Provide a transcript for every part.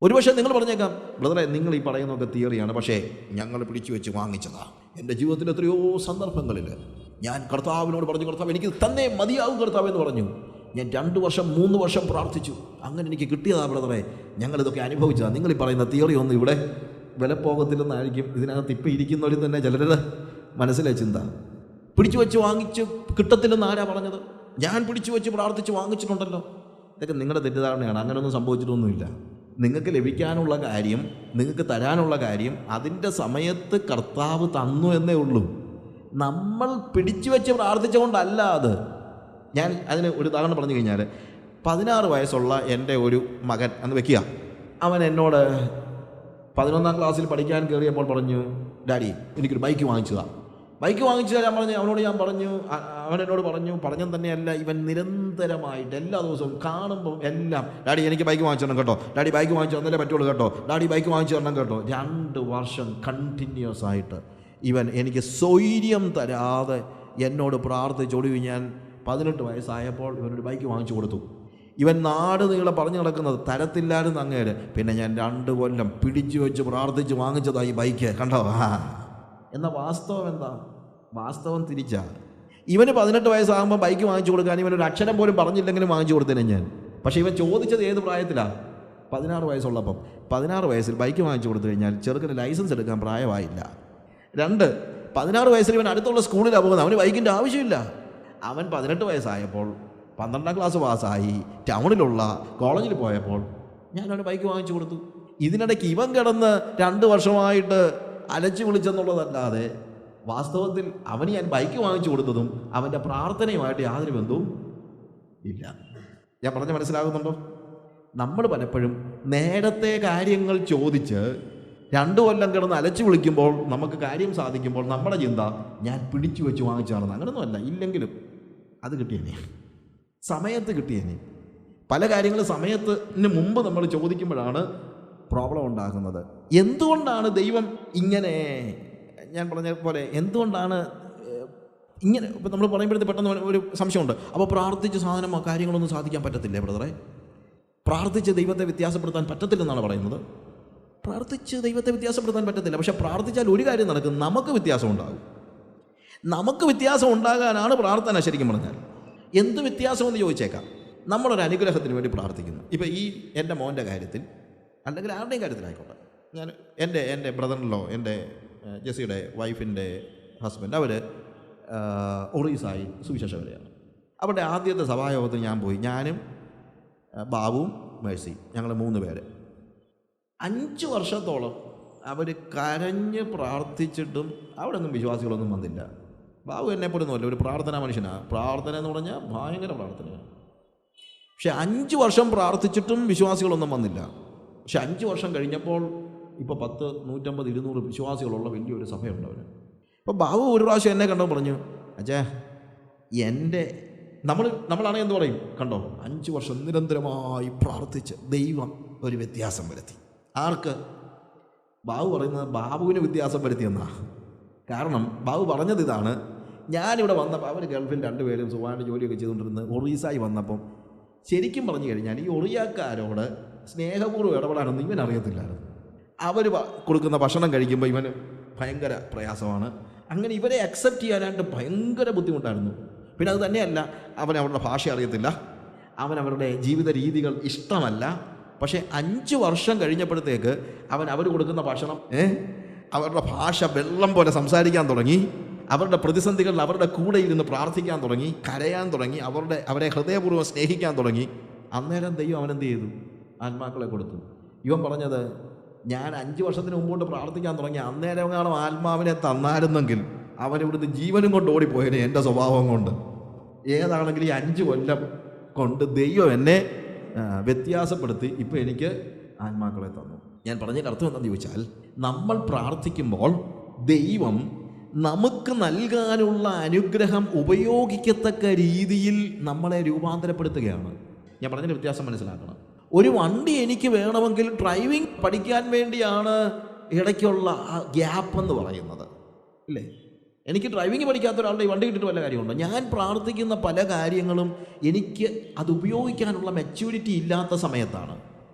ഒരുപക്ഷെ നിങ്ങൾ പറഞ്ഞേക്കാം, ബ്രദറെ നിങ്ങൾ ഈ പറയുന്നതൊക്കെ തിയറിയാണ്, പക്ഷേ ഞങ്ങൾ പിടിച്ചു വെച്ച് വാങ്ങിച്ചതാ. എൻ്റെ ജീവിതത്തിൽ എത്രയോ സന്ദർഭങ്ങളിൽ ഞാൻ കർത്താവിനോട് പറഞ്ഞു, കർത്താവ് എനിക്ക് തന്നെ മതിയാവും കർത്താവ് എന്ന് പറഞ്ഞു. ഞാൻ 2 വർഷം 3 വർഷം പ്രാർത്ഥിച്ചു. അങ്ങനെ എനിക്ക് കിട്ടിയതാ ബ്രദറെ. ഞങ്ങളിതൊക്കെ അനുഭവിച്ചതാണ്. നിങ്ങൾ ഈ പറയുന്ന തിയറി ഒന്നും ഇവിടെ വില പോകത്തില്ലെന്നായിരിക്കും ഇതിനകത്ത് ഇപ്പം ഇരിക്കുന്നവർ തന്നെ ചിലരുടെ മനസ്സിലെ ചിന്ത. പിടിച്ചു വെച്ച് വാങ്ങിച്ച് കിട്ടത്തില്ലെന്ന് ആരാ പറഞ്ഞത്? ഞാൻ പിടിച്ചു വെച്ച് പ്രാർത്ഥിച്ച് വാങ്ങിച്ചിട്ടുണ്ടല്ലോ. ഇതൊക്കെ നിങ്ങളുടെ തെറ്റിദ്ധാരണയാണ്. അങ്ങനെയൊന്നും സംഭവിച്ചിട്ടൊന്നുമില്ല. നിങ്ങൾക്ക് ലഭിക്കാനുള്ള കാര്യം, നിങ്ങൾക്ക് തരാനുള്ള കാര്യം അതിൻ്റെ സമയത്ത് കർത്താവ് തന്നു എന്നേ ഉള്ളൂ. നമ്മൾ പിടിച്ചു വെച്ച് പ്രാർത്ഥിച്ചുകൊണ്ടല്ല അത്. ഞാൻ അതിന് ഒരു ഉദാഹരണം പറഞ്ഞു കഴിഞ്ഞാൽ, 16 വയസ്സുള്ള എൻ്റെ ഒരു മകൻ എന്ന് വെക്കുക, അവൻ എന്നോട് 11ാം ക്ലാസ്സിൽ പഠിക്കാൻ കയറിയപ്പോൾ പറഞ്ഞു, ഡാഡി എനിക്കൊരു ബൈക്ക് വാങ്ങിച്ചതാണ്. ബൈക്ക് വാങ്ങിച്ചു തരാൻ പറഞ്ഞു. അവൻ എന്നോട് പറഞ്ഞത് തന്നെയല്ല, ഇവൻ നിരന്തരമായിട്ട് എല്ലാ ദിവസവും കാണുമ്പം എല്ലാം, ഡാഡി എനിക്ക് ബൈക്ക് വാങ്ങിച്ചു തരണം കേട്ടോ, ഡാഡി ബൈക്ക് വാങ്ങിച്ചു തന്നല്ലേ പറ്റുള്ളൂ കേട്ടോ, ഡാഡി ബൈക്ക് വാങ്ങിച്ചു തരണം കേട്ടോ. 2 വർഷം കണ്ടിന്യൂസ് ആയിട്ട് ഇവൻ എനിക്ക് സ്വൈര്യം തരാതെ എന്നോട് പ്രാർത്ഥിച്ചൊടുങ്ങി. ഞാൻ 18 വയസ്സായപ്പോൾ ഇവനൊരു ബൈക്ക് വാങ്ങിച്ചു കൊടുത്തു. ഇവൻ നാട് നീളെ പറഞ്ഞു നടക്കുന്നത് തരത്തില്ലായിരുന്നു അങ്ങേര്. പിന്നെ ഞാൻ 2 കൊല്ലം പിടിച്ചു വെച്ച് പ്രാർത്ഥിച്ച് വാങ്ങിച്ചതായി ബൈക്ക് കണ്ടോ. എന്നാൽ വാസ്തവം എന്താ? വാസ്തവം തിരിച്ചാ. ഇവന് 18 വയസ്സാകുമ്പോൾ ബൈക്ക് വാങ്ങിച്ചു കൊടുക്കാൻ ഇവനൊരു അക്ഷരം പോലും പറഞ്ഞില്ലെങ്കിലും വാങ്ങിച്ചു കൊടുത്തേനെ ഞാൻ. പക്ഷേ ഇവൻ ചോദിച്ചത് ഏത് പ്രായത്തിലാണ്? 16 വയസ്സുള്ളപ്പം. 16 വയസ്സിൽ ബൈക്ക് വാങ്ങിച്ചു കൊടുത്തു കഴിഞ്ഞാൽ ചെറുക്കന് ലൈസൻസ് എടുക്കാൻ പ്രായമായില്ല. 2, 16 വയസ്സിൽ ഇവൻ അടുത്തുള്ള സ്കൂളിലാണ് പോകുന്നത്. അവന് ബൈക്കിൻ്റെ ആവശ്യമില്ല. അവൻ 18 വയസ്സായപ്പോൾ 12ാം ക്ലാസ് പാസ്സായി ടൗണിലുള്ള കോളേജിൽ പോയപ്പോൾ ഞാൻ അവന് ബൈക്ക് വാങ്ങിച്ചു കൊടുത്തു. ഇതിനിടയ്ക്ക് ഇവൻ കിടന്ന് 2 വർഷമായിട്ട് അലച്ചു വിളിച്ചെന്നുള്ളതല്ലാതെ വാസ്തവത്തിൽ അവന് ഞാൻ ബൈക്ക് വാങ്ങിച്ചു കൊടുത്തതും അവൻ്റെ പ്രാർത്ഥനയുമായിട്ട് യാതൊരു ബന്ധവും ഇല്ല. ഞാൻ പറഞ്ഞ് മനസ്സിലാകുന്നുണ്ടോ? നമ്മൾ പലപ്പോഴും നേരത്തെ കാര്യങ്ങൾ ചോദിച്ച് 2 കൊല്ലം കിടന്ന് അലച്ചു വിളിക്കുമ്പോൾ നമുക്ക് കാര്യം സാധിക്കുമ്പോൾ നമ്മുടെ ചിന്ത ഞാൻ പിടിച്ചു വെച്ച് വാങ്ങിച്ചാണെന്ന്. അങ്ങനെയൊന്നുമല്ല. ഇല്ലെങ്കിലും അത് കിട്ടിയേനെ, സമയത്ത് കിട്ടിയേനെ. പല കാര്യങ്ങളും സമയത്തിന് മുമ്പ് നമ്മൾ ചോദിക്കുമ്പോഴാണ് പ്രോബ്ലം ഉണ്ടാകുന്നത്. എന്തുകൊണ്ടാണ് ദൈവം ഇങ്ങനെ, ഞാൻ പറഞ്ഞ പോലെ എന്തുകൊണ്ടാണ് ഇങ്ങനെ? ഇപ്പം നമ്മൾ പറയുമ്പോഴത്തേക്ക് പെട്ടെന്ന് ഒരു സംശയമുണ്ട്. അപ്പോൾ പ്രാർത്ഥിച്ച് കാര്യങ്ങളൊന്നും സാധിക്കാൻ പറ്റത്തില്ലേ ബ്രദറെ? പ്രാർത്ഥിച്ച് ദൈവത്തെ വ്യത്യാസപ്പെടുത്താൻ പറ്റത്തില്ലെന്നാണ് പറയുന്നത്. പ്രാർത്ഥിച്ച് ദൈവത്തെ വ്യത്യാസപ്പെടുത്താൻ പറ്റത്തില്ല. പക്ഷെ പ്രാർത്ഥിച്ചാൽ ഒരു കാര്യം നടക്കും, നമുക്ക് വ്യത്യാസം ഉണ്ടാകും. നമുക്ക് വ്യത്യാസം ഉണ്ടാകാനാണ് പ്രാർത്ഥന. ശരിക്കും പറഞ്ഞാൽ എന്ത് വ്യത്യാസമെന്ന് ചോദിച്ചേക്കാം. നമ്മളൊരു അനുഗ്രഹത്തിന് വേണ്ടി പ്രാർത്ഥിക്കുന്നു. ഇപ്പം ഈ എൻ്റെ മോൻ്റെ കാര്യത്തിൽ അല്ലെങ്കിൽ ആരുടെയും കാര്യത്തിലായിക്കോട്ടെ, ഞാൻ എൻ്റെ ബ്രദറിലോ, എൻ്റെ ജെസ്സിയുടെ വൈഫിൻ്റെ ഹസ്ബൻഡ്, അവർ ഒറീസായി സുവിശേഷകരെയാണ്. അവരുടെ ആദ്യത്തെ സഭായോഗത്തിന് ഞാൻ പോയി. ഞാനും ബാബുവും മേഴ്സി, ഞങ്ങൾ 3 പേര്. 5 വർഷത്തോളം അവർ കരഞ്ഞ് പ്രാർത്ഥിച്ചിട്ടും അവിടെ ഒന്നും വിശ്വാസികളൊന്നും വന്നില്ല. ബാബു എന്നെപ്പോലൊന്നുമല്ല, ഒരു പ്രാർത്ഥനാ മനുഷ്യനാണ്. പ്രാർത്ഥന എന്ന് പറഞ്ഞാൽ ഭയങ്കര പ്രാർത്ഥനയാണ്. പക്ഷെ 5 വർഷം പ്രാർത്ഥിച്ചിട്ടും വിശ്വാസികളൊന്നും വന്നില്ല. പക്ഷെ 5 വർഷം കഴിഞ്ഞപ്പോൾ ഇപ്പോൾ 10, 150, 200 വിശ്വാസികളുള്ള വലിയൊരു സഭയുണ്ട് അവർ. അപ്പോൾ ബാബു ഒരു പ്രാവശ്യം എന്നെ കണ്ടോ പറഞ്ഞു, അച്ഛാ നമ്മളാണെങ്കിൽ എന്ത് പറയും, കണ്ടോ 5 വർഷം നിരന്തരമായി പ്രാർത്ഥിച്ച് ദൈവം ഒരു വ്യത്യാസം വരുത്തി. ആർക്ക്? ബാബു പറയുന്നത് ബാബുവിന് വ്യത്യാസം വരുത്തിയെന്നാ. കാരണം ബാബു പറഞ്ഞത് ഇതാണ്, ഞാനിവിടെ വന്നപ്പോൾ അവർ ഗൾഫിൽ 2 പേരും സുഖമായിട്ട് ജോലിയൊക്കെ ചെയ്തുകൊണ്ടിരുന്ന് ഒറീസായി വന്നപ്പം ശരിക്കും പറഞ്ഞു കഴിഞ്ഞാൽ ഈ ഒറിയാക്കാരോട് സ്നേഹപൂർവ്വം ഇടപെടാനൊന്നും ഇവൻ അറിയത്തില്ലായിരുന്നു. അവർ കൊടുക്കുന്ന ഭക്ഷണം കഴിക്കുമ്പോൾ ഇവന് ഭയങ്കര പ്രയാസമാണ്. അങ്ങനെ ഇവരെ അക്സെപ്റ്റ് ചെയ്യാനായിട്ട് ഭയങ്കര ബുദ്ധിമുട്ടായിരുന്നു. പിന്നെ അത് തന്നെയല്ല, അവരുടെ ഭാഷ അറിയത്തില്ല, അവരുടെ ജീവിത രീതികൾ ഇഷ്ടമല്ല. പക്ഷേ 5 വർഷം കഴിഞ്ഞപ്പോഴത്തേക്ക് അവർ കൊടുക്കുന്ന ഭക്ഷണം, അവരുടെ ഭാഷ വെള്ളം പോലെ സംസാരിക്കാൻ തുടങ്ങി. അവരുടെ പ്രതിസന്ധികളിൽ അവരുടെ കൂടെ ഇരുന്ന് പ്രാർത്ഥിക്കാൻ തുടങ്ങി, കരയാൻ തുടങ്ങി, അവരെ ഹൃദയപൂർവ്വം സ്നേഹിക്കാൻ തുടങ്ങി. അന്നേരം ദൈവം അവനെന്ത് ചെയ്തു? ആത്മാക്കളെ കൊടുത്തു. ഇവൻ പറഞ്ഞത്, ഞാൻ 5 വർഷത്തിന് മുമ്പോട്ട് പ്രാർത്ഥിക്കാൻ തുടങ്ങി, അന്നേരം കാണും ആത്മാവിനെ തന്നായിരുന്നെങ്കിൽ അവനിവിടുന്ന് ജീവനും കൊണ്ട് ഓടിപ്പോയതിന് എൻ്റെ സ്വഭാവം കൊണ്ട്. ഏതാണെങ്കിലും ഈ 5 കൊല്ലം കൊണ്ട് ദൈവം എന്നെ വ്യത്യാസപ്പെടുത്തി ഇപ്പോൾ എനിക്ക് ആത്മാക്കളെ തന്നു. ഞാൻ പറഞ്ഞതിൻ്റെ അർത്ഥം എന്താണെന്ന് ചോദിച്ചാൽ, നമ്മൾ പ്രാർത്ഥിക്കുമ്പോൾ ദൈവം നമുക്ക് നൽകാനുള്ള അനുഗ്രഹം ഉപയോഗിക്കത്തക്ക രീതിയിൽ നമ്മളെ രൂപാന്തരപ്പെടുത്തുകയാണ്. ഞാൻ പറഞ്ഞതിൻ്റെ വ്യത്യാസം മനസ്സിലാക്കണം. ഒരു വണ്ടി എനിക്ക് വേണമെങ്കിൽ ഡ്രൈവിംഗ് പഠിക്കാൻ വേണ്ടിയാണ് ഇടയ്ക്കുള്ള ആ ഗ്യാപ്പ് എന്ന് പറയുന്നത്, ഇല്ലേ? എനിക്ക് ഡ്രൈവിംഗ് പഠിക്കാത്ത ഒരാളുടെ ഈ വണ്ടി കിട്ടിയിട്ട് വല്ല കാര്യമുണ്ടോ? ഞാൻ പ്രാർത്ഥിക്കുന്ന പല കാര്യങ്ങളും എനിക്ക് അത് ഉപയോഗിക്കാനുള്ള മെച്യൂരിറ്റി ഇല്ലാത്ത സമയത്താണ്.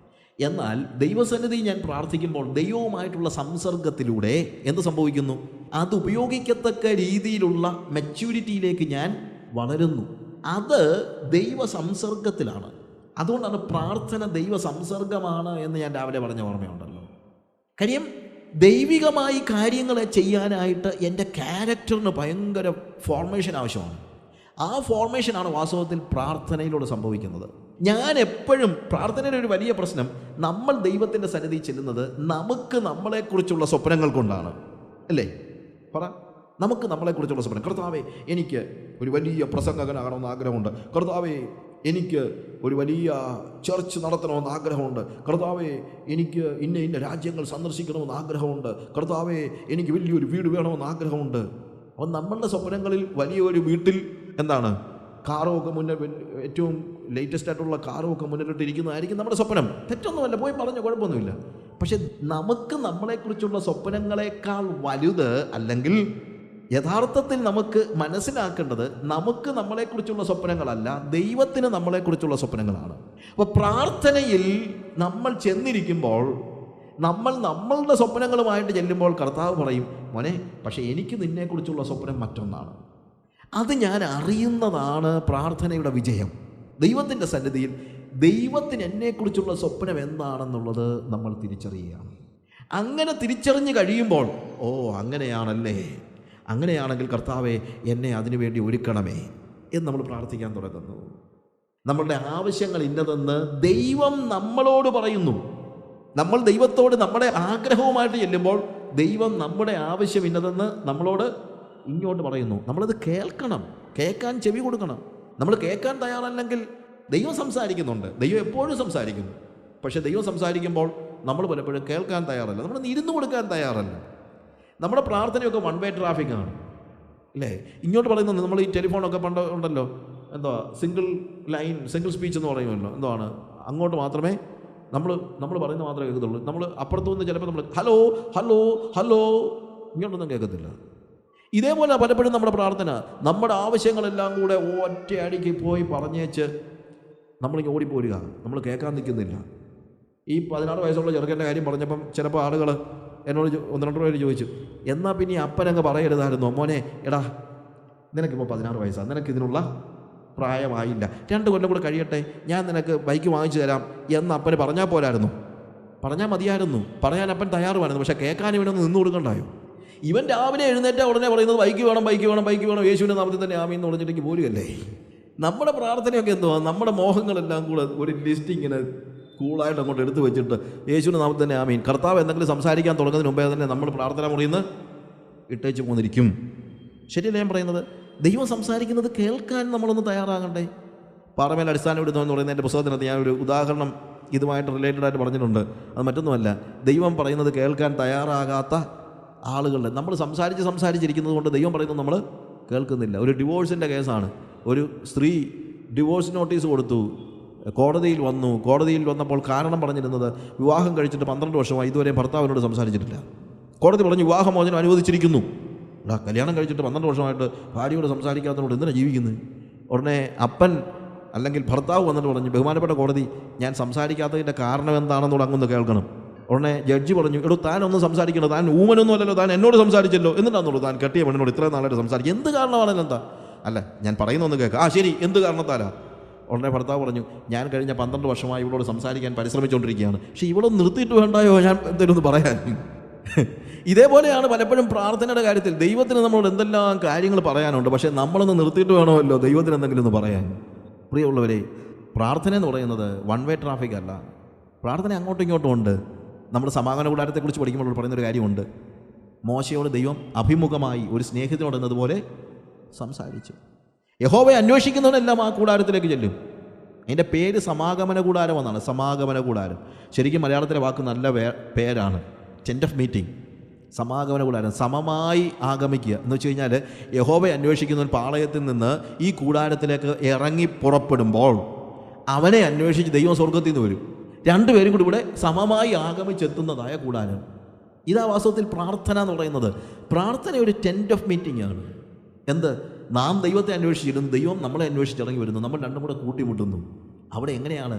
എന്നാൽ ദൈവസന്നിധി ഞാൻ പ്രാർത്ഥിക്കുമ്പോൾ ദൈവവുമായിട്ടുള്ള സംസർഗത്തിലൂടെ എന്ത് സംഭവിക്കുന്നു? അത് ഉപയോഗിക്കത്തക്ക രീതിയിലുള്ള മെച്യൂരിറ്റിയിലേക്ക് ഞാൻ വളരുന്നു. അത് ദൈവ സംസർഗത്തിലാണ്. അതുകൊണ്ടാണ് പ്രാർത്ഥന ദൈവ സംസർഗമാണ് എന്ന് ഞാൻ രാവിലെ പറഞ്ഞ ഓർമ്മയുണ്ടല്ലോ. കാര്യം ദൈവികമായി കാര്യങ്ങളെ ചെയ്യാനായിട്ട് എൻ്റെ ക്യാരക്ടറിന് ഭയങ്കര ഫോർമേഷൻ ആവശ്യമാണ്. ആ ഫോർമേഷനാണ് വാസ്തവത്തിൽ പ്രാർത്ഥനയിലൂടെ സംഭവിക്കുന്നത്. ഞാൻ എപ്പോഴും പ്രാർത്ഥനയുടെ ഒരു വലിയ പ്രശ്നം, നമ്മൾ ദൈവത്തിൻ്റെ സന്നിധി ചെല്ലുന്നത് നമുക്ക് നമ്മളെക്കുറിച്ചുള്ള സ്വപ്നങ്ങൾ കൊണ്ടാണ്, അല്ലേ? പറ, നമുക്ക് നമ്മളെക്കുറിച്ചുള്ള സ്വപ്നം. കർത്താവേ, എനിക്ക് ഒരു വലിയ പ്രസംഗകനാകണമെന്ന് ആഗ്രഹമുണ്ട്. കർത്താവേ, എനിക്ക് ഒരു വലിയ ചർച്ച് നടത്തണമെന്ന് ആഗ്രഹമുണ്ട്. കർത്താവേ, എനിക്ക് ഇന്ന രാജ്യങ്ങൾ സന്ദർശിക്കണമെന്ന് ആഗ്രഹമുണ്ട്. കർത്താവേ, എനിക്ക് വലിയൊരു വീട് വേണമെന്ന് ആഗ്രഹമുണ്ട്. അപ്പം നമ്മളുടെ സ്വപ്നങ്ങളിൽ വലിയൊരു വീട്ടിൽ എന്താണ്, കാറുമൊക്കെ മുന്നിൽ, ഏറ്റവും ലേറ്റസ്റ്റ് ആയിട്ടുള്ള കാറുമൊക്കെ മുന്നിലിട്ടിരിക്കുന്നതായിരിക്കും നമ്മുടെ സ്വപ്നം. തെറ്റൊന്നുമല്ല, പോയി പറഞ്ഞ കുഴപ്പമൊന്നുമില്ല. പക്ഷെ നമുക്ക് നമ്മളെക്കുറിച്ചുള്ള സ്വപ്നങ്ങളെക്കാൾ വലുത്, അല്ലെങ്കിൽ യഥാർത്ഥത്തിൽ നമുക്ക് മനസ്സിലാക്കേണ്ടത്, നമുക്ക് നമ്മളെക്കുറിച്ചുള്ള സ്വപ്നങ്ങളല്ല, ദൈവത്തിന് നമ്മളെക്കുറിച്ചുള്ള സ്വപ്നങ്ങളാണ്. അപ്പോൾ പ്രാർത്ഥനയിൽ നമ്മൾ ചെന്നിരിക്കുമ്പോൾ, നമ്മൾ നമ്മളുടെ സ്വപ്നങ്ങളുമായിട്ട് ചെല്ലുമ്പോൾ കർത്താവ് പറയും, മോനെ, പക്ഷേ എനിക്ക് നിന്നെക്കുറിച്ചുള്ള സ്വപ്നം മറ്റൊന്നാണ്. അത് ഞാൻ അറിയുന്നതാണ് പ്രാർത്ഥനയുടെ വിജയം. ദൈവത്തിൻ്റെ സന്നിധിയിൽ ദൈവത്തിന് എന്നെക്കുറിച്ചുള്ള സ്വപ്നം എന്താണെന്നുള്ളത് നമ്മൾ തിരിച്ചറിയുകയാണ്. അങ്ങനെ തിരിച്ചറിഞ്ഞ് കഴിയുമ്പോൾ, ഓ അങ്ങനെയാണല്ലേ, അങ്ങനെയാണെങ്കിൽ കർത്താവെ എന്നെ അതിനുവേണ്ടി ഒരുക്കണമേ എന്ന് നമ്മൾ പ്രാർത്ഥിക്കാൻ തുടങ്ങുന്നു. നമ്മളുടെ ആവശ്യങ്ങൾ ഇന്നതെന്ന് ദൈവം നമ്മളോട് പറയുന്നു. നമ്മൾ ദൈവത്തോട് നമ്മുടെ ആഗ്രഹവുമായിട്ട് ചെല്ലുമ്പോൾ ദൈവം നമ്മുടെ ആവശ്യം ഇന്നതെന്ന് നമ്മളോട് ഇങ്ങോട്ട് പറയുന്നു. നമ്മളത് കേൾക്കണം, കേൾക്കാൻ ചെവി കൊടുക്കണം. നമ്മൾ കേൾക്കാൻ തയ്യാറല്ലെങ്കിൽ ദൈവം സംസാരിക്കുന്നുണ്ട്, ദൈവം എപ്പോഴും സംസാരിക്കുന്നു. പക്ഷേ ദൈവം സംസാരിക്കുമ്പോൾ നമ്മൾ പലപ്പോഴും കേൾക്കാൻ തയ്യാറല്ല, നമ്മൾ ഇരുന്ന് കൊടുക്കാൻ തയ്യാറല്ല. നമ്മുടെ പ്രാർത്ഥനയൊക്കെ വൺ വേ ട്രാഫിക്കാണ്, അല്ലേ? ഇങ്ങോട്ട് പറയുന്നത്, നമ്മൾ ഈ ടെലിഫോണൊക്കെ പണ്ട് ഉണ്ടല്ലോ, എന്താ സിംഗിൾ ലൈൻ, സിംഗിൾ സ്പീച്ച് എന്ന് പറയുമല്ലോ. എന്താണ്, അങ്ങോട്ട് മാത്രമേ നമ്മൾ പറയുന്നത് മാത്രമേ കേൾക്കത്തുള്ളൂ. നമ്മൾ അപ്പുറത്തു നിന്ന് ചിലപ്പോൾ നമ്മൾ ഹലോ ഹലോ ഹലോ ഇങ്ങോട്ടൊന്നും കേൾക്കത്തില്ല. ഇതേപോലെ പലപ്പോഴും നമ്മുടെ പ്രാർത്ഥന, നമ്മുടെ ആവശ്യങ്ങളെല്ലാം കൂടെ ഒറ്റയടിക്ക് പോയി പറഞ്ഞേച്ച് നമ്മളിങ്ങനെ ഓടിപ്പോരുക, നമ്മൾ കേൾക്കാൻ നിൽക്കുന്നില്ല. ഈ 16 വയസ്സുള്ള ചെറുക്കൻ്റെ കാര്യം പറഞ്ഞപ്പം ചിലപ്പോൾ ആളുകൾ എന്നോട് 1-2 പേര് ചോദിച്ചു, എന്നാൽ പിന്നെ ഈ അപ്പനങ്ങ് പറയരുതായിരുന്നോ, മോനെ എടാ നിനക്കിപ്പോൾ 16 വയസ്സാണ്, നിനക്ക് ഇതിനുള്ള പ്രായമായില്ല, 2 കൊല്ലം കൂടെ കഴിയട്ടെ, ഞാൻ നിനക്ക് ബൈക്ക് വാങ്ങിച്ചു തരാം എന്ന് അപ്പന് പറഞ്ഞാൽ പോരായിരുന്നു? പറഞ്ഞാൽ മതിയായിരുന്നു, പറയാൻ അപ്പൻ തയ്യാറുമായിരുന്നു. പക്ഷേ കേൾക്കാൻ ഇവനൊന്ന് നിന്ന് കൊടുക്കണ്ടായോ? ഇവൻ രാവിലെ എഴുന്നേറ്റ ഉടനെ പറയുന്നത് ബൈക്ക് വേണം, ബൈക്ക് വേണം, ബൈക്ക് വേണം, യേശുവിൻ്റെ നാമത്തിൽ തന്നെ ആമീൻ എന്ന് പറഞ്ഞിട്ടേക്ക് പോരുകയല്ലേ. നമ്മുടെ പ്രാർത്ഥനയൊക്കെ എന്തുവാ, നമ്മുടെ മോഹങ്ങളെല്ലാം കൂടെ ഒരു ലിസ്റ്റ് ഇങ്ങനെ കൂളായിട്ട് അങ്ങോട്ട് എടുത്ത് വെച്ചിട്ട് യേശുവിൻ്റെ നാമത്തിൽ തന്നെ ആമീൻ. കർത്താവ് എന്തെങ്കിലും സംസാരിക്കാൻ തുടങ്ങുന്നതിന് മുമ്പേ തന്നെ നമ്മൾ പ്രാർത്ഥന മുറിയിൽ നിന്ന് ഇട്ടേച്ച് പോന്നിരിക്കും. ശരിയല്ലേ ഞാൻ പറയുന്നത്? ദൈവം സംസാരിക്കുന്നത് കേൾക്കാൻ നമ്മളൊന്ന് തയ്യാറാകണ്ടേ? പാറമേൽ അടിസ്ഥാനം ഇടുന്നതെന്ന് പറയുന്ന എൻ്റെ പുസ്തകത്തിനകത്ത് ഞാനൊരു ഉദാഹരണം ഇതുമായിട്ട് റിലേറ്റഡായിട്ട് പറഞ്ഞിട്ടുണ്ട്. അത് മറ്റൊന്നുമല്ല, ദൈവം പറയുന്നത് കേൾക്കാൻ തയ്യാറാകാത്ത ആളുകളുടെ, നമ്മൾ സംസാരിച്ചിരിക്കുന്നത് കൊണ്ട് ദൈവം പറയുന്നത് നമ്മൾ കേൾക്കുന്നില്ല. ഒരു ഡിവോഴ്സിൻ്റെ കേസാണ്. ഒരു സ്ത്രീ ഡിവോഴ്സ് നോട്ടീസ് കൊടുത്തു, കോടതിയിൽ വന്നു. കോടതിയിൽ വന്നപ്പോൾ കാരണം പറഞ്ഞിരുന്നത്, വിവാഹം കഴിച്ചിട്ട് 12 വർഷമായി ഇതുവരെയും ഭർത്താവിനോട് സംസാരിച്ചിട്ടില്ല. കോടതി പറഞ്ഞു വിവാഹമോചനം അനുവദിച്ചിരിക്കുന്നു. കല്യാണം കഴിച്ചിട്ട് 12 വർഷമായിട്ട് ഭാര്യയോട് സംസാരിക്കാത്തതോട് എന്തിനാണ് ജീവിക്കുന്നത്? ഉടനെ അപ്പൻ അല്ലെങ്കിൽ ഭർത്താവ് വന്നിട്ട് പറഞ്ഞു, ബഹുമാനപ്പെട്ട കോടതി, ഞാൻ സംസാരിക്കാത്തതിൻ്റെ കാരണം എന്താണെന്നോട് അങ്ങൊന്ന് കേൾക്കണം. ഉടനെ ജഡ്ജി പറഞ്ഞു, എടോ താൻ ഒന്നും സംസാരിക്കണം, താൻ ഊമനൊന്നും അല്ലല്ലോ, താൻ എന്നോട് സംസാരിച്ചല്ലോ, എന്നിട്ടാണെന്നുള്ളൂ താൻ കെട്ടിയ പെണ്ണിനോട് ഇത്രയും നാളായിട്ട് സംസാരിക്കും, എന്ത് കാരണമാണെന്ന് എന്താ? അല്ല ഞാൻ പറയുന്നൊന്ന് കേൾക്കാം. ശരി, എന്ത് കാരണത്താലാ? ഉടനെ ഭർത്താവ് പറഞ്ഞു, ഞാൻ കഴിഞ്ഞ 12 വർഷമായി ഇവളോട് സംസാരിക്കാൻ പരിശ്രമിച്ചുകൊണ്ടിരിക്കുകയാണ്, പക്ഷേ ഇവളൊന്ന് നിർത്തിയിട്ട് വേണ്ടായോ ഞാൻ എന്തെങ്കിലും ഒന്ന് പറയാൻ? ഇതേപോലെയാണ് പലപ്പോഴും പ്രാർത്ഥനയുടെ കാര്യത്തിൽ. ദൈവത്തിന് നമ്മളോട് എന്തെല്ലാം കാര്യങ്ങൾ പറയാനുണ്ട്, പക്ഷേ നമ്മളൊന്ന് നിർത്തിയിട്ട് വേണമല്ലോ ദൈവത്തിന് എന്തെങ്കിലും ഒന്ന് പറയാൻ. പ്രിയമുള്ളവരെ, പ്രാർത്ഥന എന്ന് പറയുന്നത് വൺ വേ ട്രാഫിക് അല്ല. പ്രാർത്ഥന അങ്ങോട്ടും ഇങ്ങോട്ടും ഉണ്ട്. നമ്മുടെ സമാഗമന കൂടാരത്തെക്കുറിച്ച് പഠിക്കുമ്പോൾ പറയുന്നൊരു കാര്യമുണ്ട്. മോശയോട് ദൈവം അഭിമുഖമായി ഒരു സ്നേഹിതനോട് എന്നതുപോലെ സംസാരിച്ചു. യഹോവയെ അന്വേഷിക്കുന്നവനെല്ലാം ആ കൂടാരത്തിലേക്ക് ചെല്ലും. അതിൻ്റെ പേര് സമാഗമന കൂടാരം എന്നാണ്. സമാഗമന കൂടാരം ശരിക്കും മലയാളത്തിലെ വാക്ക് നല്ല പേരാണ്, ടെൻ്റ് ഓഫ് മീറ്റിംഗ്. സമാഗമന കൂടാരം, സമമായി ആഗമിക്കുക എന്ന് വെച്ച് കഴിഞ്ഞാൽ, യഹോവയെ അന്വേഷിക്കുന്നവൻ പാളയത്തിൽ നിന്ന് ഈ കൂടാരത്തിലേക്ക് ഇറങ്ങി പുറപ്പെടുമ്പോൾ അവനെ അന്വേഷിച്ച് ദൈവം സ്വർഗത്തിൽ നിന്ന് വരും. 2 പേരും കൂടി ഇവിടെ സമമായി ആഗമിച്ചെത്തുന്നതായ കൂടാരം. ഇതാ വാസ്തവത്തിൽ പ്രാർത്ഥന എന്ന് പറയുന്നത്. പ്രാർത്ഥന ഒരു ടെൻ്റ് ഓഫ് മീറ്റിംഗ് ആണ്. എന്ത്? നാം ദൈവത്തെ അന്വേഷിച്ചിരുന്നു, ദൈവം നമ്മളെ അന്വേഷിച്ചിറങ്ങി വരുന്നു, നമ്മൾ രണ്ടും കൂടെ കൂട്ടിമുട്ടുന്നു. അവിടെ എങ്ങനെയാണ്?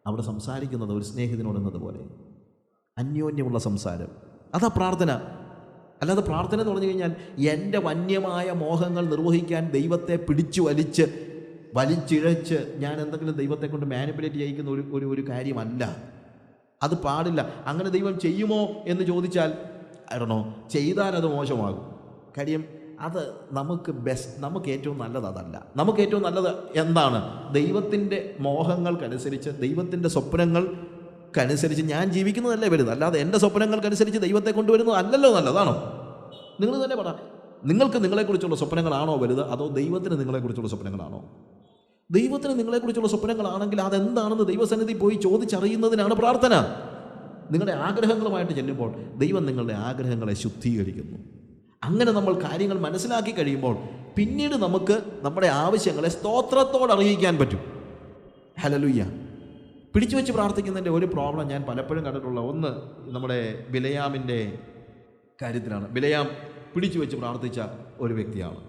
അവിടെ സംസാരിക്കുന്നത് ഒരു സ്നേഹിതനോട് എന്നതുപോലെ അന്യോന്യമുള്ള സംസാരം. അതാ പ്രാർത്ഥന. അല്ലാതെ പ്രാർത്ഥന എന്ന് പറഞ്ഞു കഴിഞ്ഞാൽ എൻ്റെ വന്യമായ മോഹങ്ങൾ നിർവഹിക്കാൻ ദൈവത്തെ പിടിച്ചു വലിച്ചിഴച്ച് ഞാൻ എന്തെങ്കിലും ദൈവത്തെ കൊണ്ട് മാനിപ്പുലേറ്റ് ചെയ്യിക്കുന്ന ഒരു കാര്യമല്ല. അത് പാടില്ല. അങ്ങനെ ദൈവം ചെയ്യുമോ എന്ന് ചോദിച്ചാൽ അറിയണോ, ചെയ്താൽ അത് മോശമാകും. കാര്യം അത് നമുക്ക് ഏറ്റവും നല്ലത് അതല്ല. നമുക്ക് ഏറ്റവും നല്ലത് എന്താണ്? ദൈവത്തിൻ്റെ മോഹങ്ങൾക്കനുസരിച്ച്, ദൈവത്തിൻ്റെ സ്വപ്നങ്ങൾക്കനുസരിച്ച് ഞാൻ ജീവിക്കുന്നതല്ലേ വലുത്. അല്ലാതെ എൻ്റെ സ്വപ്നങ്ങൾക്കനുസരിച്ച് ദൈവത്തെ കൊണ്ടുവരുന്നത് അല്ലല്ലോ നല്ലതാണോ? നിങ്ങൾ തന്നെ പറ. നിങ്ങൾക്ക് നിങ്ങളെക്കുറിച്ചുള്ള സ്വപ്നങ്ങളാണോ വലുത്, അതോ ദൈവത്തിന് നിങ്ങളെക്കുറിച്ചുള്ള സ്വപ്നങ്ങളാണോ? ദൈവത്തിന് നിങ്ങളെക്കുറിച്ചുള്ള സ്വപ്നങ്ങളാണെങ്കിൽ അതെന്താണെന്ന് ദൈവസന്നിധി പോയി ചോദിച്ചറിയുന്നതിനാണ് പ്രാർത്ഥന. നിങ്ങളുടെ ആഗ്രഹങ്ങളുമായിട്ട് ചെല്ലുമ്പോൾ ദൈവം നിങ്ങളുടെ ആഗ്രഹങ്ങളെ ശുദ്ധീകരിക്കുന്നു. അങ്ങനെ നമ്മൾ കാര്യങ്ങൾ മനസ്സിലാക്കി കഴിയുമ്പോൾ പിന്നീട് നമുക്ക് നമ്മുടെ ആവശ്യങ്ങളെ സ്തോത്രത്തോടെ അറിയിക്കാൻ പറ്റും. ഹല്ലേലൂയ. പിടിച്ചു വെച്ച് പ്രാർത്ഥിക്കുന്നതിൻ്റെ ഒരു പ്രോബ്ലം ഞാൻ പലപ്പോഴും കണ്ടിട്ടുള്ള ഒന്ന് നമ്മുടെ ബിലയാമിൻ്റെ കാര്യത്തിലാണ്. ബിലയാം പിടിച്ചു വെച്ച് പ്രാർത്ഥിച്ച ഒരു വ്യക്തിയാണ്.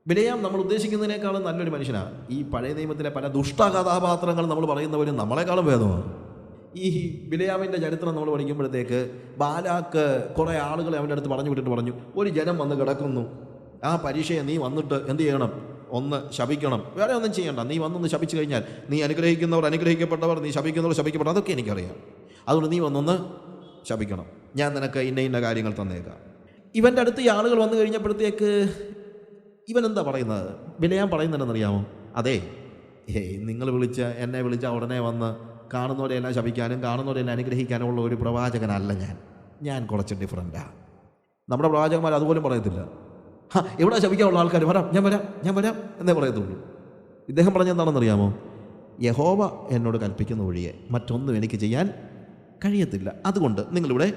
ബിലയാം നമ്മൾ ഉദ്ദേശിക്കുന്നതിനേക്കാളും നല്ലൊരു മനുഷ്യനാണ്. ഈ പഴയ നിയമത്തിലെ പല ദുഷ്ട കഥാപാത്രങ്ങൾ നമ്മൾ പറയുന്നവരും നമ്മളെക്കാളും ഭേദമാണ്. ഈ ബിലയാമിൻ്റെ ചരിത്രം നമ്മൾ പഠിക്കുമ്പോഴത്തേക്ക് ബാലാക്ക് കുറേ ആളുകളെ അവൻ്റെ അടുത്ത് പറഞ്ഞു വിട്ടിട്ട് പറഞ്ഞു, ഒരു ജനം വന്ന് കിടക്കുന്നു, ആ പരീക്ഷയെ നീ വന്നിട്ട് എന്ത് ചെയ്യണം? ഒന്ന് ശപിക്കണം. വേറെ ഒന്നും ചെയ്യണ്ട. നീ വന്നൊന്ന് ശപിച്ചു കഴിഞ്ഞാൽ നീ അനുഗ്രഹിക്കുന്നവർ അനുഗ്രഹിക്കപ്പെട്ടവർ, നീ ശപിക്കുന്നവർ ശപിക്കപ്പെട്ട, അതൊക്കെ എനിക്കറിയാം. അതുകൊണ്ട് നീ വന്നൊന്ന് ശപിക്കണം. ഞാൻ നിനക്ക് ഇന്ന കാര്യങ്ങൾ തന്നേക്കാം. ഇവൻ്റെ അടുത്ത് ഈ ആളുകൾ വന്നു കഴിഞ്ഞപ്പോഴത്തേക്ക് ഇവൻ എന്താ പറയുന്നത്? ബിലയാം പറയുന്നുണ്ടെന്നറിയാമോ? അതെ, നിങ്ങൾ എന്നെ വിളിച്ച ഉടനെ വന്ന് കാണുന്നവരെല്ലാം ശപിക്കാനും കാണുന്നവരെല്ലാം അനുഗ്രഹിക്കാനും ഉള്ള ഒരു പ്രവാചകനല്ല ഞാൻ കുറച്ച് ഡിഫറൻറ്റാണ്. നമ്മുടെ പ്രവാചകന്മാർ അതുപോലും പറയത്തില്ല. എവിടെ ശപിക്കാനുള്ള ആൾക്കാർ ഞാൻ വരാം എന്നേ പറയത്തുള്ളൂ. ഇദ്ദേഹം പറഞ്ഞെന്താണെന്നറിയാമോ? യഹോവ എന്നോട് കൽപ്പിക്കുന്ന ഒഴികെ മറ്റൊന്നും എനിക്ക് ചെയ്യാൻ കഴിയത്തില്ല. അതുകൊണ്ട് നിങ്ങളിവിടെ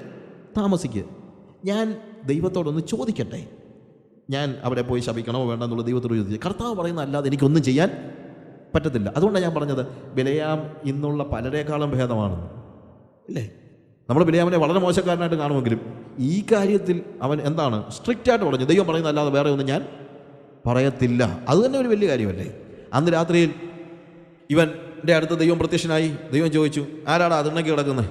താമസിക്കുക. ഞാൻ ദൈവത്തോടൊന്ന് ചോദിക്കട്ടെ. ഞാൻ അവിടെ പോയി ശപിക്കണോ വേണ്ട എന്നുള്ള ദൈവത്തോട് ചോദിച്ചു. കർത്താവ് പറയുന്ന അല്ലാതെ എനിക്കൊന്നും ചെയ്യാൻ പറ്റത്തില്ല. അതുകൊണ്ടാണ് ഞാൻ പറഞ്ഞത് ബിലയാം ഇന്നുള്ള പലരേക്കാളും ഭേദമാണ്. ഇല്ലേ? നമ്മൾ ബിലയാമിനെ വളരെ മോശക്കാരനായിട്ട് കാണുമെങ്കിലും ഈ കാര്യത്തിൽ അവൻ എന്താണ് സ്ട്രിക്റ്റായിട്ട് പറഞ്ഞു, ദൈവം പറയുന്ന അല്ലാതെ വേറെ ഒന്നും ഞാൻ പറയത്തില്ല. അത് തന്നെ ഒരു വലിയ കാര്യമല്ലേ? അന്ന് രാത്രിയിൽ ഇവൻ്റെ അടുത്ത് ദൈവം പ്രത്യക്ഷനായി. ദൈവം ചോദിച്ചു, ആരാടാ അതിണക്കി കിടക്കുന്നത്?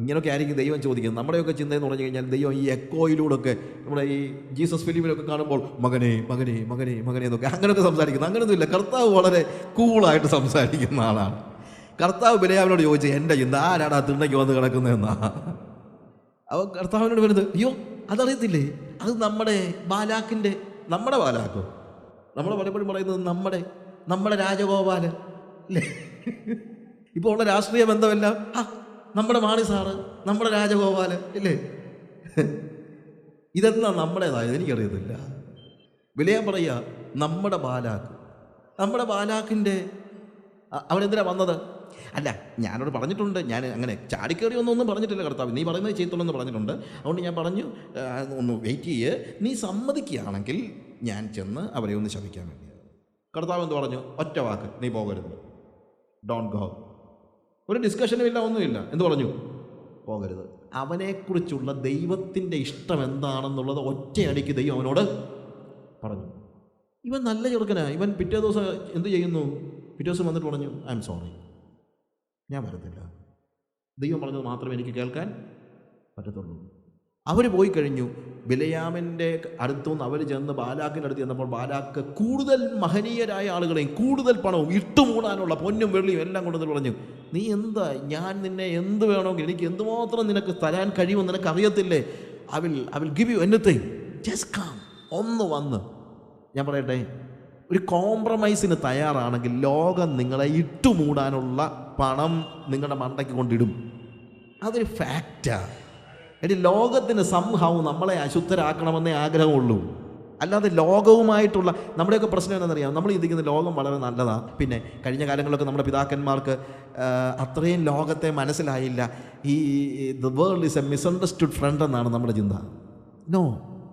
ഇങ്ങനെയൊക്കെ ആയിരിക്കും ദൈവം ചോദിക്കുന്നത്. നമ്മുടെയൊക്കെ ചിന്തയെന്ന് പറഞ്ഞു കഴിഞ്ഞാൽ ദൈവം ഈ എക്കോയിലൂടെയൊക്കെ നമ്മുടെ ഈ ജീസസ് ഫിലിമിലൊക്കെ കാണുമ്പോൾ മകനെ മകനെ മകനെ മകനെ എന്നൊക്കെ അങ്ങനെയൊക്കെ സംസാരിക്കുന്നത്. അങ്ങനെയൊന്നുമില്ല. കർത്താവ് വളരെ കൂളായിട്ട് സംസാരിക്കുന്ന ആളാണ്. കർത്താവ് ബിലയാമിനോട് ചോദിച്ചു, എൻ്റെ ചിന്ത ആരാടാ തിണ്ണയ്ക്ക് വന്ന് കിടക്കുന്നതെന്നാ. അവൻ കർത്താവിനോട് വരുന്നത്, അയ്യോ അതറിയത്തില്ലേ, അത് നമ്മുടെ ബാലാക്കോ, നമ്മൾ പലപ്പോഴും പറയുന്നത് നമ്മുടെ രാജഗോപാലൻ അല്ലേ? ഇപ്പോൾ ഉള്ള രാഷ്ട്രീയ ബന്ധമെല്ലാം നമ്മുടെ മാണി സാറ്, നമ്മുടെ രാജഗോപാലൻ ഇല്ലേ? ഇതെന്നാ നമ്മുടേതായത് എനിക്കറിയത്തില്ല. ബിലയാം പറയുക, നമ്മുടെ ബാലാക്കിൻ്റെ അവനെന്തിനാ വന്നത്? അല്ല, ഞാനോട് പറഞ്ഞിട്ടുണ്ട്, ഞാൻ അങ്ങനെ ചാടിക്കേറി ഒന്നും പറഞ്ഞിട്ടില്ല കർത്താവ്, നീ പറയുന്നത് ചെയ്യത്തുള്ളൂ പറഞ്ഞിട്ടുണ്ട്. അതുകൊണ്ട് ഞാൻ പറഞ്ഞു, ഒന്ന് വെയിറ്റ് ചെയ്യ്, നീ സമ്മതിക്കുകയാണെങ്കിൽ ഞാൻ ചെന്ന് അവരെ ഒന്ന് ശപിക്കാൻ വേണ്ടി. കർത്താവ് എന്ത് പറഞ്ഞു? ഒറ്റ വാക്ക്, നീ പോകരുത്, ഡോണ്ട് ഗോ. ഒരു ഡിസ്കഷനും ഇല്ല, ഒന്നുമില്ല. എന്ത് പറഞ്ഞു? പോകരുത്. അവനെക്കുറിച്ചുള്ള ദൈവത്തിൻ്റെ ഇഷ്ടം എന്താണെന്നുള്ളത് ഒറ്റയടിക്ക് ദൈവം അവനോട് പറഞ്ഞു. ഇവൻ നല്ല ചെറുക്കനാണ്. ഇവൻ പിറ്റേ ദിവസം എന്ത് ചെയ്യുന്നു? പിറ്റേ ദിവസം വന്നിട്ട് പറഞ്ഞു, ഐ എം സോറി, ഞാൻ വരത്തില്ല. ദൈവം പറഞ്ഞത് മാത്രമേ എനിക്ക് കേൾക്കാൻ പറ്റത്തുള്ളൂ. അവർ പോയി കഴിഞ്ഞു. ബിലയാമിൻ്റെ അടുത്തുനിന്ന് അവർ ചെന്ന് ബാലാക്കിൻ്റെ അടുത്ത് ചെന്നപ്പോൾ ബാലാക്ക് കൂടുതൽ മഹനീയരായ ആളുകളെയും കൂടുതൽ പണവും ഇട്ടുമൂടാനുള്ള പൊന്നും വെള്ളിയും എല്ലാം കൊണ്ടുവന്ന് പറഞ്ഞു, നീ എന്താ, ഞാൻ നിന്നെ എന്ത് വേണമെങ്കിൽ എനിക്ക് എന്തുമാത്രം നിനക്ക് തരാൻ കഴിയുമെന്ന് നിനക്ക് അറിയത്തില്ലേ? I will give you anything, just come. ഒന്ന് വന്ന് ഞാൻ പറയട്ടെ, ഒരു കോംപ്രമൈസിന് തയ്യാറാണെങ്കിൽ ലോകം നിങ്ങളെ ഇട്ടുമൂടാനുള്ള പണം നിങ്ങളുടെ മണ്ടയ്ക്ക് കൊണ്ടിടും. അതൊരു ഫാക്റ്റാണ്. എടി, ലോകത്തിന് സംഭവം നമ്മളെ അശുദ്ധരാക്കണമെന്നേ ആഗ്രഹമുള്ളൂ. അല്ലാതെ ലോകവുമായിട്ടുള്ള നമ്മുടെയൊക്കെ പ്രശ്നം എന്താണെന്നറിയാം? നമ്മൾ ചിന്തിക്കുന്ന ലോകം വളരെ നല്ലതാണ്. പിന്നെ കഴിഞ്ഞ കാലങ്ങളിലൊക്കെ നമ്മുടെ പിതാക്കന്മാർക്ക് അത്രയും ലോകത്തെ മനസ്സിലായില്ല. The world is a misunderstood friend എന്നാണ് നമ്മുടെ ചിന്ത. No,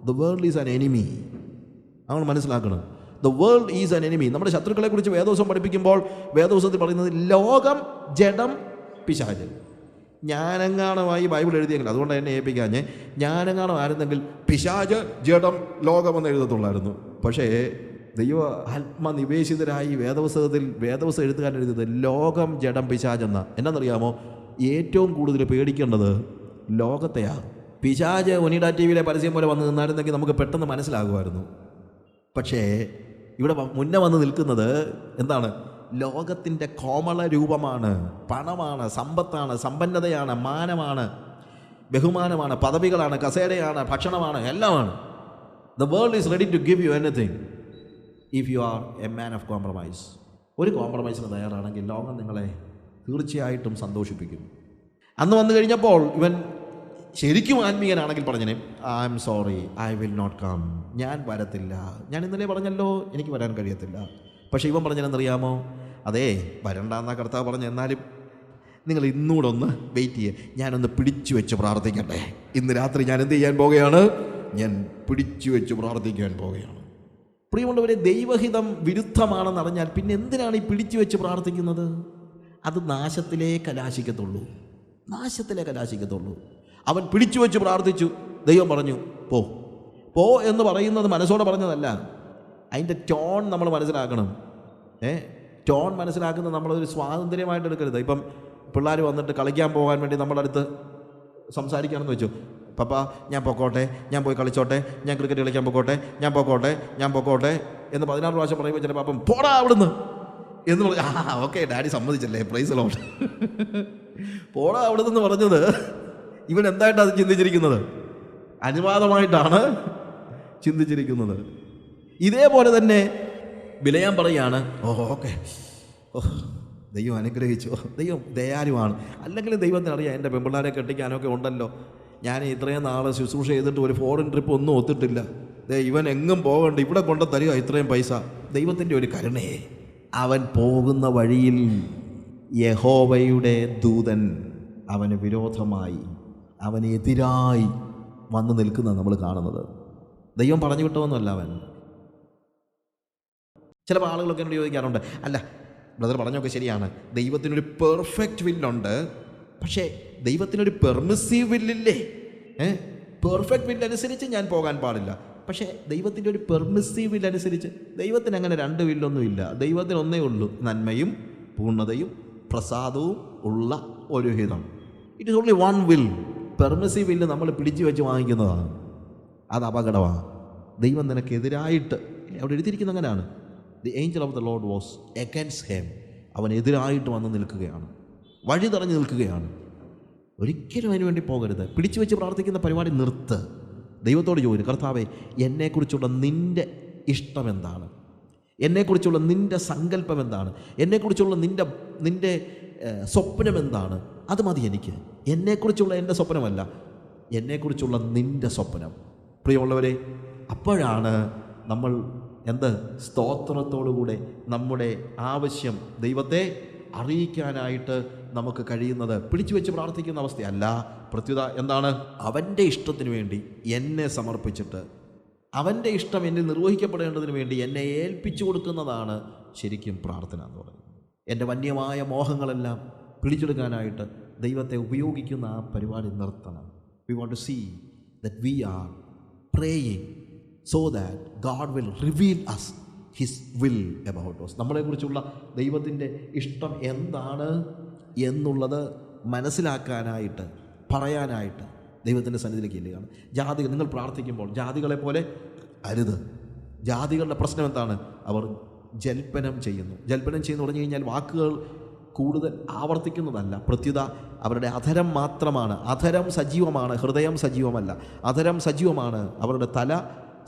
the world is an enemy. നമ്മൾ മനസ്സിലാക്കണം, the world is an enemy. നമ്മുടെ ശത്രുക്കളെക്കുറിച്ച് വേദോസം പഠിപ്പിക്കുമ്പോൾ വേദോസത്തിൽ പറയുന്നത് ലോകം, ജഡം, പിശാച്. ജ്ഞാനങ്ങാണമായി ബൈബിൾ എഴുതിയെങ്കിൽ, അതുകൊണ്ട് എന്നെ ഏൽപ്പിക്കാഞ്ഞ്, ജ്ഞാനങ്ങാണം ആയിരുന്നെങ്കിൽ പിശാച്, ജഡം, ലോകമെന്ന് എഴുതത്തുള്ളായിരുന്നു. പക്ഷേ ദൈവ ആത്മനിവേശിതരായി വേദപുസ്തകം എഴുത്തുകാരൻ എഴുതിയത് ലോകം ജഡം പിശാചെന്ന. എന്നാണെന്നറിയാമോ? ഏറ്റവും കൂടുതൽ പേടിക്കേണ്ടത് ലോകത്തെയാണ്. പിശാച് ഒനിഡ ടി വിയിലെ പരസ്യം പോലെ വന്ന് നിന്നായിരുന്നെങ്കിൽ നമുക്ക് പെട്ടെന്ന് മനസ്സിലാകുമായിരുന്നു. പക്ഷേ ഇവിടെ മുന്നേ വന്ന് നിൽക്കുന്നത് എന്താണ്? ലോകത്തിൻ്റെ കോമള രൂപമാണ്, പണമാണ്, സമ്പത്താണ്, സമ്പന്നതയാണ്, മാനമാണ്, ബഹുമാനമാണ്, പദവികളാണ്, കസേരയാണ്, ഭക്ഷണമാണ്, എല്ലാമാണ്. The world is ready to give you anything if you are a man of compromise. ഒരു കോംപ്രമൈസിന് തയ്യാറാണെങ്കിൽ ലോകം നിങ്ങളെ തീർച്ചയായിട്ടും സന്തോഷിപ്പിക്കും. അന്ന് വന്നു കഴിഞ്ഞപ്പോൾ ഇവൻ ശരിക്കും ആത്മീയനാണെങ്കിൽ പറഞ്ഞേ, I am sorry, I will not come, ഞാൻ വരത്തില്ല. ഞാൻ ഇന്നലെ പറഞ്ഞല്ലോ എനിക്ക് വരാൻ കഴിയത്തില്ല. പക്ഷേ ഇവൻ പറഞ്ഞതെന്നറിയാമോ? അതേ, വരണ്ടെന്നാ കർത്താവ് പറഞ്ഞു, എന്നാലും നിങ്ങൾ ഇന്നൂടെ ഒന്ന് വെയിറ്റ് ചെയ്യുക, ഞാനൊന്ന് പിടിച്ചു വെച്ച് പ്രാർത്ഥിക്കട്ടെ. ഇന്ന് രാത്രി ഞാൻ എന്ത് ചെയ്യാൻ പോകുകയാണ്? ഞാൻ പിടിച്ചു വെച്ച് പ്രാർത്ഥിക്കാൻ പോകുകയാണ്. പ്രിയമുള്ളവരെ, ദൈവഹിതം വിരുദ്ധമാണെന്നറിഞ്ഞാൽ പിന്നെ എന്തിനാണ് ഈ പിടിച്ചു വെച്ച് പ്രാർത്ഥിക്കുന്നത്? അത് നാശത്തിലേ കലാശിക്കത്തുള്ളൂ, നാശത്തിലേ കലാശിക്കത്തുള്ളൂ. അവൻ പിടിച്ചു വെച്ച് പ്രാർത്ഥിച്ചു. ദൈവം പറഞ്ഞു പോ എന്ന് പറയുന്നത് മനസ്സോടെ പറഞ്ഞതല്ല. അതിൻ്റെ ടോൺ നമ്മൾ മനസ്സിലാക്കണം. ടോൺ മനസ്സിലാക്കുന്നത് നമ്മളൊരു സ്വാതന്ത്ര്യമായിട്ട് എടുക്കരുത്. ഇപ്പം പിള്ളേർ വന്നിട്ട് കളിക്കാൻ പോകാൻ വേണ്ടി നമ്മുടെ അടുത്ത് സംസാരിക്കുകയാണെന്ന് വെച്ചു, പപ്പ ഞാൻ പൊക്കോട്ടെ, ഞാൻ പോയി കളിച്ചോട്ടെ, ഞാൻ ക്രിക്കറ്റ് കളിക്കാൻ പൊക്കോട്ടെ, ഞാൻ പൊക്കോട്ടെ എന്ന് 16 പ്രാവശ്യം പറയുമ്പോൾ ചിലപ്പോൾ അപ്പം പോടാ അവിടുന്ന് എന്ന് പറഞ്ഞു. ഓക്കെ, ഡാഡി സമ്മതിച്ചല്ലേ, പ്രൈസ് ലോട്ട്. പോടാ അവിടുന്ന് പറഞ്ഞത് ഇവൻ എന്തായിട്ടാണ് അത് ചിന്തിച്ചിരിക്കുന്നത്? അനുവാദമായിട്ടാണ് ചിന്തിച്ചിരിക്കുന്നത്. ഇതേപോലെ തന്നെ വിലയാൻ പറയുകയാണ്, ഓക്കെ, ദൈവം അനുഗ്രഹിച്ചു, ദൈവം ദയാലുവാണ്. അല്ലെങ്കിൽ ദൈവത്തിനറിയാം എൻ്റെ പെൺപിള്ളാരെ കെട്ടിക്കാനൊക്കെ ഉണ്ടല്ലോ, ഞാൻ ഇത്രയും നാൾ ശുശ്രൂഷ ചെയ്തിട്ട് ഒരു ഫോറിൻ ട്രിപ്പ് ഒന്നും ഒത്തിട്ടില്ല, ഇവൻ എങ്ങും പോകണ്ട, ഇവിടെ കൊണ്ട് തരിക ഇത്രയും പൈസ. ദൈവത്തിൻ്റെ ഒരു കരുണയെ. അവൻ പോകുന്ന വഴിയിൽ യഹോവയുടെ ദൂതൻ അവന് വിരോധമായി, അവനെതിരായി വന്ന് നിൽക്കുന്നത് നമ്മൾ കാണുന്നത്. ദൈവം പറഞ്ഞു വിട്ടതൊന്നുമല്ല അവൻ. ചില ആളുകളൊക്കെ എന്നോട് ചോദിക്കാറുണ്ട്, അല്ല ബ്രദർ പറഞ്ഞൊക്കെ ശരിയാണ്, ദൈവത്തിനൊരു പെർഫെക്റ്റ് വില്ലുണ്ട്, പക്ഷേ ദൈവത്തിനൊരു പെർമിസീവ് വില്ലില്ലേ? പെർഫെക്റ്റ് വില്ലനുസരിച്ച് ഞാൻ പോകാൻ പാടില്ല, പക്ഷേ ദൈവത്തിൻ്റെ ഒരു പെർമിസീവ് വില്ലനുസരിച്ച്. ദൈവത്തിന് അങ്ങനെ 2 വില്ലൊന്നുമില്ല. ദൈവത്തിന് ഒന്നേ ഉള്ളൂ, നന്മയും പൂർണ്ണതയും പ്രസാദവും ഉള്ള ഒരു ഹിതം. It is only one will. Permissive വില്ല് നമ്മൾ പിടിച്ചു വെച്ച് വാങ്ങിക്കുന്നതാണ്, അത് അപകടമാണ്. ദൈവം നിനക്കെതിരായിട്ട്, അവിടെ എഴുതിയിരിക്കുന്ന അങ്ങനെയാണ്, the angel of the Lord was against him. അവനെതിരായിട്ട് വന്ന് നിൽക്കുകയാണ്, വഴി തടഞ്ഞു നിൽക്കുകയാണ്. ഒരിക്കലും അതിനു വേണ്ടി പോകരുത്. പിടിച്ചു വെച്ച് പ്രാർത്ഥിക്കുന്ന പരിപാടി നിർത്ത്. ദൈവത്തോട് ചോദിക്കും, കർത്താവേ, എന്നെക്കുറിച്ചുള്ള നിൻ്റെ ഇഷ്ടം എന്താണ്? എന്നെക്കുറിച്ചുള്ള നിൻ്റെ സങ്കല്പം എന്താണ്? എന്നെക്കുറിച്ചുള്ള നിൻ്റെ സ്വപ്നം എന്താണ്? അത് മതി എനിക്ക്. എന്നെക്കുറിച്ചുള്ള എൻ്റെ സ്വപ്നമല്ല, എന്നെക്കുറിച്ചുള്ള നിൻ്റെ സ്വപ്നം. പ്രിയമുള്ളവരെ, അപ്പോഴാണ് നമ്മൾ സ്തോത്രത്തോടുകൂടെ നമ്മുടെ ആവശ്യം ദൈവത്തെ അറിയിക്കാനായിട്ട് നമുക്ക് കഴിയുന്നത്. പിടിച്ചു വെച്ച് പ്രാർത്ഥിക്കുന്ന അവസ്ഥയല്ല. പ്രത്യുത എന്താണ്? അവൻ്റെ ഇഷ്ടത്തിന് വേണ്ടി എന്നെ സമർപ്പിച്ചിട്ട് അവൻ്റെ ഇഷ്ടം എന്നിൽ നിർവഹിക്കപ്പെടേണ്ടതിന് വേണ്ടി എന്നെ ഏൽപ്പിച്ചു കൊടുക്കുന്നതാണ് ശരിക്കും പ്രാർത്ഥന എന്ന് പറയുന്നത്. എൻ്റെ വന്യമായ മോഹങ്ങളെല്ലാം പിടിച്ചെടുക്കാനായിട്ട് ദൈവത്തെ ഉപയോഗിക്കുന്ന ആ പരിപാടി നിർത്തണം. We want to see that we are praying so that God will reveal us His will about us. നമ്മളെക്കുറിച്ചുള്ള ദൈവത്തിൻ്റെ ഇഷ്ടം എന്താണ് എന്നുള്ളത് മനസ്സിലാക്കാനായിട്ട്, പറയാനായിട്ട് ദൈവത്തിൻ്റെ സന്നിധിയിലേക്ക് ചെല്ലുകയാണ്. ജാതികൾ, നിങ്ങൾ പ്രാർത്ഥിക്കുമ്പോൾ ജാതികളെ പോലെ അരുത്. ജാതികളുടെ പ്രശ്നം എന്താണ്? അവർ ജൽപ്പനം ചെയ്യുന്നു. ജൽപ്പനം ചെയ്യുന്നു പറഞ്ഞു കഴിഞ്ഞാൽ വാക്കുകൾ കൂടുതൽ ആവർത്തിക്കുന്നതല്ല, പ്രത്യുത അവരുടെ അധരം മാത്രമാണ്. അധരം സജീവമാണ്, ഹൃദയം സജീവമല്ല. അധരം സജീവമാണ്, അവരുടെ തല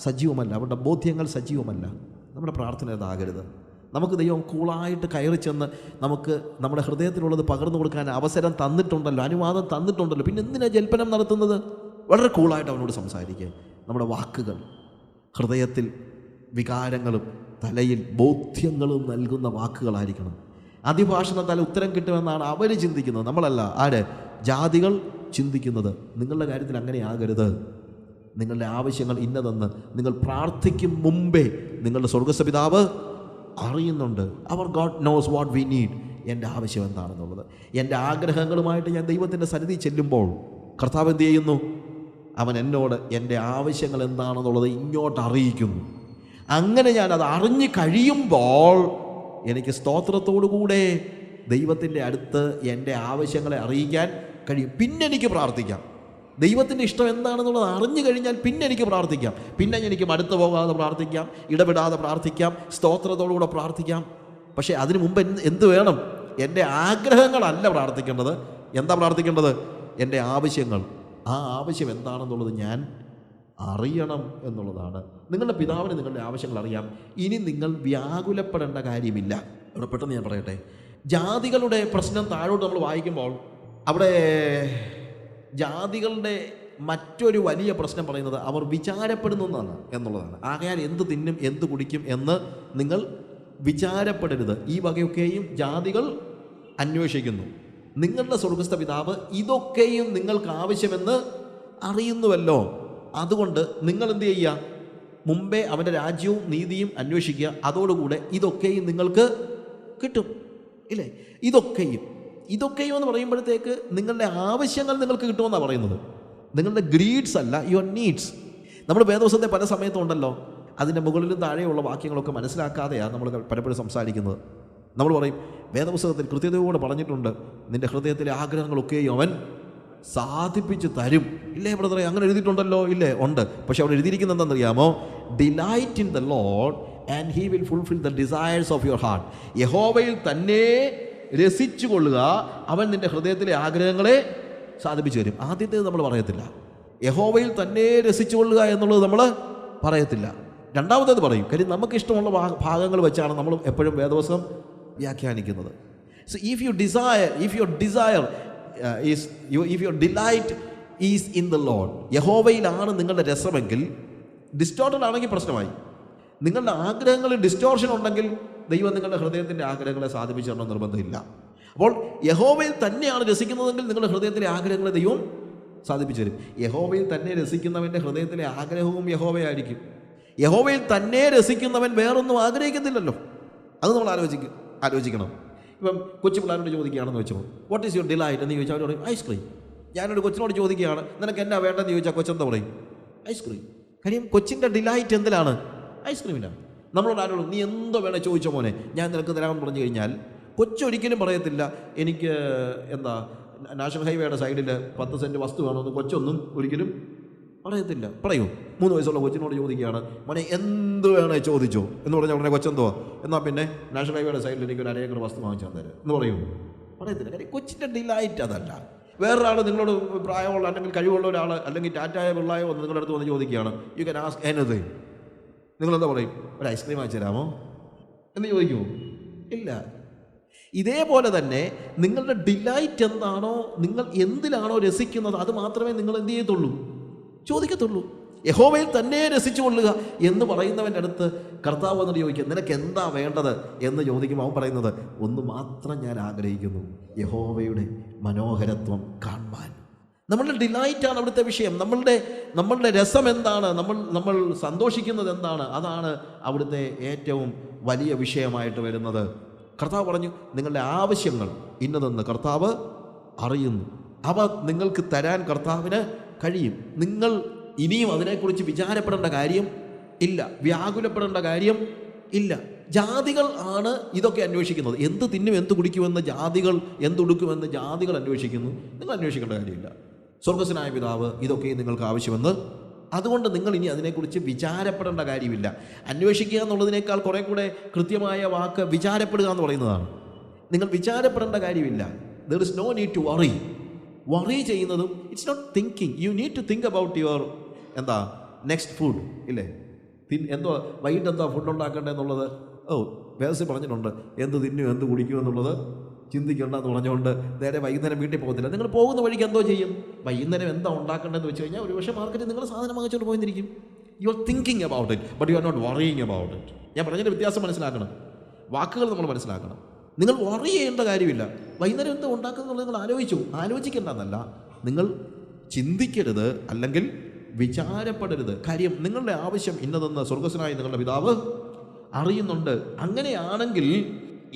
സജീവമല്ല, അവരുടെ ബോധ്യങ്ങൾ സജീവമല്ല. നമ്മുടെ പ്രാർത്ഥന ഇതാകരുത്. നമുക്ക് ദൈവം കൂളായിട്ട് കയറി ചെന്ന് നമുക്ക് നമ്മുടെ ഹൃദയത്തിലുള്ളത് പകർന്നു കൊടുക്കാൻ അവസരം തന്നിട്ടുണ്ടല്ലോ, അനുവാദം തന്നിട്ടുണ്ടല്ലോ. പിന്നെ എന്തിനാണ് ജൽപ്പനം നടത്തുന്നത്? വളരെ കൂളായിട്ട് അവനോട് സംസാരിക്കുക. നമ്മുടെ വാക്കുകൾ ഹൃദയത്തിൽ വികാരങ്ങളും തലയിൽ ബോധ്യങ്ങളും നൽകുന്ന വാക്കുകളായിരിക്കണം. അതിഭാഷണത്താൽ ഉത്തരം കിട്ടുമെന്നാണ് അവർ ചിന്തിക്കുന്നത്, നമ്മളല്ല. ആര്? ജാതികൾ ചിന്തിക്കുന്നത്. നിങ്ങളുടെ കാര്യത്തിൽ അങ്ങനെ ആകരുത്. നിങ്ങളുടെ ആവശ്യങ്ങൾ ഇന്നതെന്ന് നിങ്ങൾ പ്രാർത്ഥിക്കും മുമ്പേ നിങ്ങളുടെ സ്വർഗ്ഗസ്ഥപിതാവ് അറിയുന്നുണ്ട്. അവർ God knows what we need. എൻ്റെ ആവശ്യം എന്താണെന്നുള്ളത്, എൻ്റെ ആഗ്രഹങ്ങളുമായിട്ട് ഞാൻ ദൈവത്തിൻ്റെ സന്നിധി ചെല്ലുമ്പോൾ കർത്താവ് എന്ത് ചെയ്യുന്നു? അവൻ എന്നോട് എൻ്റെ ആവശ്യങ്ങൾ എന്താണെന്നുള്ളത് ഇങ്ങോട്ട് അറിയിക്കുന്നു. അങ്ങനെ ഞാൻ അത് അറിഞ്ഞു കഴിയുമ്പോൾ എനിക്ക് സ്തോത്രത്തോടു കൂടെ ദൈവത്തിൻ്റെ അടുത്ത് എൻ്റെ ആവശ്യങ്ങളെ അറിയിക്കാൻ കഴിയും. പിന്നെ എനിക്ക് പ്രാർത്ഥിക്കാം. ദൈവത്തിൻ്റെ ഇഷ്ടം എന്താണെന്നുള്ളത് അറിഞ്ഞു കഴിഞ്ഞാൽ പിന്നെ എനിക്ക് പ്രാർത്ഥിക്കാം. പിന്നെ എനിക്ക് മടുത്തു പോകാതെ പ്രാർത്ഥിക്കാം, ഇടപെടാതെ പ്രാർത്ഥിക്കാം, സ്തോത്രത്തോടുകൂടെ പ്രാർത്ഥിക്കാം. പക്ഷേ അതിനു മുമ്പ് എന്ത് വേണം? എൻ്റെ ആഗ്രഹങ്ങളല്ല പ്രാർത്ഥിക്കേണ്ടത്. എന്താ പ്രാർത്ഥിക്കേണ്ടത്? എൻ്റെ ആവശ്യങ്ങൾ. ആ ആവശ്യം എന്താണെന്നുള്ളത് ഞാൻ അറിയണം എന്നുള്ളതാണ്. നിങ്ങളുടെ പിതാവിന് നിങ്ങളുടെ ആവശ്യങ്ങൾ അറിയാം. ഇനി നിങ്ങൾ വ്യാകുലപ്പെടേണ്ട കാര്യമില്ല. ഇവിടെ പെട്ടെന്ന് ഞാൻ പറയട്ടെ, ജാതികളുടെ പ്രശ്നം താഴോട്ട് നമ്മൾ വായിക്കുമ്പോൾ അവിടെ ജാതികളുടെ മറ്റൊരു വലിയ പ്രശ്നം പറയുന്നത് അവർ വിചാരപ്പെടുന്നു എന്നുള്ളതാണ്. ആകയാൽ എന്ത് തിന്നും എന്ത് കുടിക്കും എന്ന് നിങ്ങൾ വിചാരപ്പെടരുത്. ഈ വകയൊക്കെയും ജാതികൾ അന്വേഷിക്കുന്നു. നിങ്ങളുടെ സ്വർഗ്ഗസ്ഥ പിതാവ് ഇതൊക്കെയും നിങ്ങൾക്ക് ആവശ്യമെന്ന് അറിയുന്നുവല്ലോ. അതുകൊണ്ട് നിങ്ങൾ എന്ത് ചെയ്യുക? മുമ്പേ അവൻ്റെ രാജ്യവും നീതിയും അന്വേഷിക്കുക. അതോടുകൂടെ ഇതൊക്കെയും നിങ്ങൾക്ക് കിട്ടും. ഇല്ലേ? ഇതൊക്കെയും എന്ന് പറയുമ്പോഴത്തേക്ക് നിങ്ങളുടെ ആവശ്യങ്ങൾ നിങ്ങൾക്ക് കിട്ടുമെന്നാണ് പറയുന്നത്. നിങ്ങളുടെ ഗ്രീഡ്സ് അല്ല, യുവർ നീഡ്സ്. നമ്മൾ വേദപുസ്തകത്തെ പല സമയത്തും ഉണ്ടല്ലോ, അതിൻ്റെ മുകളിലും താഴെയുള്ള വാക്യങ്ങളൊക്കെ മനസ്സിലാക്കാതെയാണ് നമ്മൾ പലപ്പോഴും സംസാരിക്കുന്നത്. നമ്മൾ പറയും വേദപുസ്തകത്തിൽ കൃത്യതയോടെ പറഞ്ഞിട്ടുണ്ട്, നിൻ്റെ ഹൃദയത്തിലെ ആഗ്രഹങ്ങളൊക്കെയും അവൻ സാധിപ്പിച്ച് തരും. ഇല്ലേ ബ്രദറെ? അങ്ങനെ എഴുതിയിട്ടുണ്ടല്ലോ. ഇല്ലേ? ഉണ്ട്. പക്ഷെ അവിടെ എഴുതിയിരിക്കുന്നത് എന്താണെന്നറിയാമോ? Delight in the Lord and he will fulfil the desires of your heart. യഹോവയിൽ തന്നെ രസിച്ചു കൊള്ളുക, അവൻ നിൻ്റെ ഹൃദയത്തിലെ ആഗ്രഹങ്ങളെ സാധിപ്പിച്ചു തരും. ആദ്യത്തേത് നമ്മൾ പറയത്തില്ല. യഹോവയിൽ തന്നെ രസിച്ചു കൊള്ളുക എന്നുള്ളത് നമ്മൾ പറയത്തില്ല. രണ്ടാമത്തേത് പറയും. കാര്യം നമുക്കിഷ്ടമുള്ള ഭാഗങ്ങൾ വെച്ചാണ് നമ്മൾ എപ്പോഴും വേദപുസ്തകം വ്യാഖ്യാനിക്കുന്നത്. So if your delight is in the Lord, യഹോവയിലാണ് നിങ്ങളുടെ രസമെങ്കിൽ, ഡിസ്റ്റോർട്ടഡ് ആണെങ്കിൽ പ്രശ്നമായി. നിങ്ങളുടെ ആഗ്രഹങ്ങളിൽ ഡിസ്റ്റോർഷൻ ഉണ്ടെങ്കിൽ ദൈവം നിങ്ങളുടെ ഹൃദയത്തിൻ്റെ ആഗ്രഹങ്ങളെ സാധിപ്പിച്ചു തരണം നിർബന്ധമില്ല. അപ്പോൾ യഹോവയിൽ തന്നെയാണ് രസിക്കുന്നതെങ്കിൽ നിങ്ങളുടെ ഹൃദയത്തിലെ ആഗ്രഹങ്ങളെ ദൈവം സാധിപ്പിച്ചു തരും. യഹോവയിൽ തന്നെ രസിക്കുന്നവൻ്റെ ഹൃദയത്തിലെ ആഗ്രഹവും യഹോവയായിരിക്കും. യഹോവയിൽ തന്നെ രസിക്കുന്നവൻ വേറൊന്നും ആഗ്രഹിക്കുന്നില്ലല്ലോ. അത് നമ്മൾ ആലോചിക്കണം. ഇപ്പം കൊച്ചു പിള്ളേരോട് ചോദിക്കുകയാണെന്ന് വെച്ചോ, വാട്ട് ഈസ് യുവർ ഡിലൈറ്റ് എന്ന് ചോദിച്ചാൽ അവർ പറയും ഐസ്ക്രീം. ഞാനൊരു കൊച്ചിനോട് ചോദിക്കുകയാണ്, നിനക്ക് എന്നാ വേണ്ടെന്ന് ചോദിച്ചാൽ കൊച്ചെന്താ പറയും? ഐസ്ക്രീം. കാര്യം കൊച്ചിൻ്റെ ഡിലൈറ്റ് എന്തിലാണ്? ഐസ്ക്രീമിലാണ്. നമ്മളോട് ആരോടും നീ എന്തോ വേണേൽ ചോദിച്ചോ മോനെ, ഞാൻ നിനക്ക് തരാമെന്ന് പറഞ്ഞു കഴിഞ്ഞാൽ കൊച്ചൊരിക്കലും പറയത്തില്ല എനിക്ക് നാഷണൽ ഹൈവേയുടെ സൈഡിൽ 10 സെൻറ്റ് വസ്തു വേണമെന്ന് കൊച്ചൊന്നും ഒരിക്കലും പറയത്തില്ല. പറയൂ? 3 വയസ്സുള്ള കൊച്ചിനോട് ചോദിക്കുകയാണ്, മോനെ എന്ത് വേണേ ചോദിച്ചോ എന്ന് പറഞ്ഞാൽ ഉടനെ കൊച്ചെന്തോ എന്നാൽ പിന്നെ നാഷണൽ ഹൈവേയുടെ സൈഡിൽ എനിക്കൊരു 1 ഏക്കർ വസ്തു വാങ്ങിച്ചാൽ തരും എന്ന് പറയൂ? പറയത്തില്ല. കാര്യം കൊച്ചിൻ്റെ ഡിലൈറ്റ് അതല്ല. വേറൊരാൾ നിങ്ങളോട് പ്രായമുള്ള അല്ലെങ്കിൽ കഴിവുള്ള ഒരാൾ അല്ലെങ്കിൽ ടാറ്റായ പിള്ളായോ നിങ്ങളുടെ അടുത്ത് വന്ന് ചോദിക്കുകയാണ്, യു ക്യാൻ ആസ്ക് എനിത്തിങ്. നിങ്ങളെന്താ പറയും? ഒരു ഐസ്ക്രീം വാങ്ങിച്ചു തരാമോ എന്ന് ചോദിക്കുമോ? ഇല്ല. ഇതേപോലെ തന്നെ നിങ്ങളുടെ ഡിലൈറ്റ് എന്താണോ, നിങ്ങൾ എന്തിലാണോ രസിക്കുന്നത്, അത് മാത്രമേ നിങ്ങൾ എന്ത് ചെയ്യത്തുള്ളൂ? ചോദിക്കത്തുള്ളൂ. യഹോവയിൽ തന്നെ രസിച്ചു കൊള്ളുക എന്ന് പറയുന്നവൻ്റെ അടുത്ത് കർത്താവ് എന്നിട്ട് ചോദിക്കുക, നിനക്ക് എന്താ വേണ്ടത് എന്ന് ചോദിക്കുമ്പോൾ അവൻ പറയുന്നത്, ഒന്ന് മാത്രം ഞാൻ ആഗ്രഹിക്കുന്നു, യഹോവയുടെ മനോഹരത്വം കാണുവാൻ. നമ്മളുടെ ഡിലൈറ്റാണ് അവിടുത്തെ വിഷയം. നമ്മളുടെ രസം എന്താണ്, നമ്മൾ സന്തോഷിക്കുന്നത് എന്താണ്, അതാണ് അവിടുത്തെ ഏറ്റവും വലിയ വിഷയമായിട്ട് വരുന്നത്. കർത്താവ് പറഞ്ഞു, നിങ്ങളുടെ ആവശ്യങ്ങൾ ഇന്നതെന്ന് കർത്താവ് അറിയുന്നു. അവ നിങ്ങൾക്ക് തരാൻ കർത്താവിന് കഴിയും. നിങ്ങൾ ഇനിയും അതിനെക്കുറിച്ച് വിചാരപ്പെടേണ്ട കാര്യം ഇല്ല, വ്യാകുലപ്പെടേണ്ട കാര്യം ഇല്ല. ജാതികൾ ആണ് ഇതൊക്കെ അന്വേഷിക്കുന്നത്. എന്ത് തിന്നും എന്ത് കുടിക്കുമെന്ന് ജാതികൾ, എന്തുടുക്കുമെന്ന് ജാതികൾ അന്വേഷിക്കുന്നു. നിങ്ങൾ അന്വേഷിക്കേണ്ട കാര്യമില്ല. സ്വർഗ്ഗസ്ഥനായ പിതാവ് ഇതൊക്കെ നിങ്ങൾക്ക് ആവശ്യമെന്ന്. അതുകൊണ്ട് നിങ്ങൾ ഇനി അതിനെക്കുറിച്ച് വിചാരപ്പെടേണ്ട കാര്യമില്ല. അന്വേഷിക്കുക എന്നുള്ളതിനേക്കാൾ കുറേ കൂടെ കൃത്യമായ വാക്ക് വിചാരപ്പെടുക എന്ന് പറയുന്നതാണ്. നിങ്ങൾ വിചാരപ്പെടേണ്ട കാര്യമില്ല. There is no need to worry. Worry ചെയ്യുന്നതും it's not thinking. You need to think about your next food. ഇല്ലേ? എന്തോ വൈകിട്ട് എന്താ ഫുഡ് ഉണ്ടാക്കേണ്ടതെന്നുള്ളത് വേദത്തിൽ പറഞ്ഞിട്ടുണ്ട്. എന്ത് തിന്നും എന്ത് കുടിക്കും എന്നുള്ളത് ചിന്തിക്കേണ്ടെന്ന് പറഞ്ഞുകൊണ്ട് നേരെ വൈകുന്നേരം വീട്ടിൽ പോകത്തില്ല. നിങ്ങൾ പോകുന്ന വഴിക്ക് എന്തോ ചെയ്യും? വൈകുന്നേരം എന്താ ഉണ്ടാക്കേണ്ടതെന്ന് വെച്ച് കഴിഞ്ഞാൽ ഒരു പക്ഷേ മാർക്കറ്റിൽ നിങ്ങൾ സാധനം വാങ്ങിച്ചുകൊണ്ട് പോയിരിക്കും. You are thinking about it, but you are not worrying about it. ഞാൻ പറഞ്ഞതിൻ്റെ വ്യത്യാസം മനസ്സിലാക്കണം. വാക്കുകൾ നമ്മൾ മനസ്സിലാക്കണം. നിങ്ങൾ വറി ചെയ്യേണ്ട കാര്യമില്ല. വൈകുന്നേരം എന്താ ഉണ്ടാക്കുന്നത് നിങ്ങൾ ആലോചിക്കേണ്ടെന്നല്ല, നിങ്ങൾ ചിന്തിക്കരുത്, അല്ലെങ്കിൽ വിചാരപ്പെടരുത്. കാര്യം നിങ്ങളുടെ ആവശ്യം ഇന്നതെന്ന് സ്വർഗ്ഗസ്ഥനായ നിങ്ങളുടെ പിതാവ് അറിയുന്നുണ്ട്. അങ്ങനെയാണെങ്കിൽ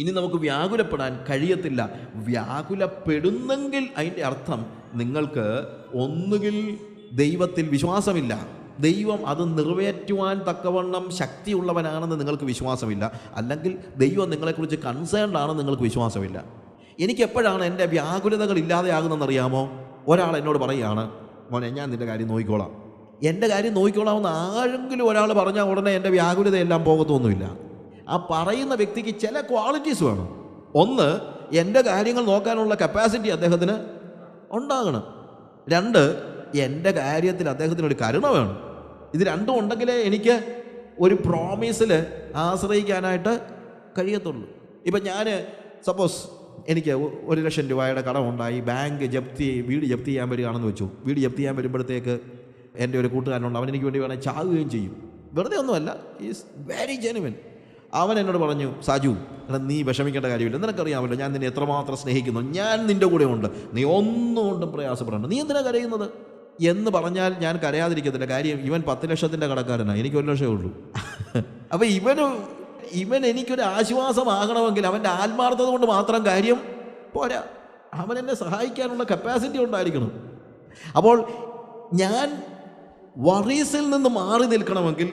ഇനി നമുക്ക് വ്യാകുലപ്പെടാൻ കഴിയത്തില്ല. വ്യാകുലപ്പെടുന്നെങ്കിൽ അതിൻ്റെ അർത്ഥം നിങ്ങൾക്ക് ഒന്നുകിൽ ദൈവത്തിൽ വിശ്വാസമില്ല, ദൈവം അത് നിറവേറ്റുവാൻ തക്കവണ്ണം ശക്തിയുള്ളവനാണെന്ന് നിങ്ങൾക്ക് വിശ്വാസമില്ല, അല്ലെങ്കിൽ ദൈവം നിങ്ങളെക്കുറിച്ച് കൺസേൺഡ് ആണെന്ന് നിങ്ങൾക്ക് വിശ്വാസമില്ല. എനിക്കെപ്പോഴാണ് എൻ്റെ വ്യാകുലതകൾ ഇല്ലാതെയാകുന്നതെന്നറിയാമോ? ഒരാൾ എന്നോട് പറയുകയാണ്, മോനെ ഞാൻ നിൻ്റെ കാര്യം നോക്കിക്കോളാം. എൻ്റെ കാര്യം നോക്കിക്കോളാമെന്ന് ആരെങ്കിലും ഒരാൾ പറഞ്ഞാൽ ഉടനെ എൻ്റെ വ്യാകുലതയെല്ലാം പോകത്തൊന്നുമില്ല. ആ പറയുന്ന വ്യക്തിക്ക് ചില ക്വാളിറ്റീസ് വേണം. ഒന്ന്, എൻ്റെ കാര്യങ്ങൾ നോക്കാനുള്ള കപ്പാസിറ്റി അദ്ദേഹത്തിന് ഉണ്ടാകണം. രണ്ട്, എൻ്റെ കാര്യത്തിൽ അദ്ദേഹത്തിനൊരു കരുണ വേണം. ഇത് രണ്ടും ഉണ്ടെങ്കിലേ എനിക്ക് ഒരു പ്രോമിസിൽ ആശ്രയിക്കാനായിട്ട് കഴിയത്തുള്ളൂ. ഇപ്പം ഞാൻ സപ്പോസ് എനിക്ക് 1,00,000 രൂപയുടെ കടമുണ്ടായി, ബാങ്ക് വീട് ജപ്തി ചെയ്യാൻ വരികയാണെന്ന് വെച്ചു. വീട് ജപ്തി ചെയ്യാൻ വരുമ്പോഴത്തേക്ക് എൻ്റെ ഒരു കൂട്ടുകാരനുണ്ട്, അവൻ എനിക്ക് വേണ്ടി വേണമെങ്കിൽ ചാകുകയും ചെയ്യും. വെറുതെ ഒന്നുമല്ല, ഈസ് വെരി ജെനുവിൻ. അവൻ എന്നോട് പറഞ്ഞു, സാജു നീ വിഷമിക്കേണ്ട കാര്യമില്ല, നിനക്കറിയാമല്ലോ ഞാൻ നിന്നെ എത്രമാത്രം സ്നേഹിക്കുന്നു, ഞാൻ നിൻ്റെ കൂടെ ഉണ്ട്, നീ ഒന്നുകൊണ്ടും പ്രയാസപ്പെടേണ്ട, നീ എന്തിനാ കരയുന്നത് എന്ന് പറഞ്ഞാൽ ഞാൻ കരയാതിരിക്കത്തില്ല. കാര്യം ഇവൻ 10 ലക്ഷത്തിൻ്റെ കടക്കാരനാണ്, എനിക്ക് 1 ലക്ഷമേ ഉള്ളൂ. അപ്പോൾ ഇവൻ എനിക്കൊരു ആശ്വാസമാകണമെങ്കിൽ അവൻ്റെ ആത്മാർത്ഥത കൊണ്ട് മാത്രം കാര്യം പോരാ, അവൻ എന്നെ സഹായിക്കാനുള്ള കപ്പാസിറ്റി ഉണ്ടായിരിക്കണം. അപ്പോൾ ഞാൻ വറീസിൽ നിന്ന് മാറി നിൽക്കണമെങ്കിൽ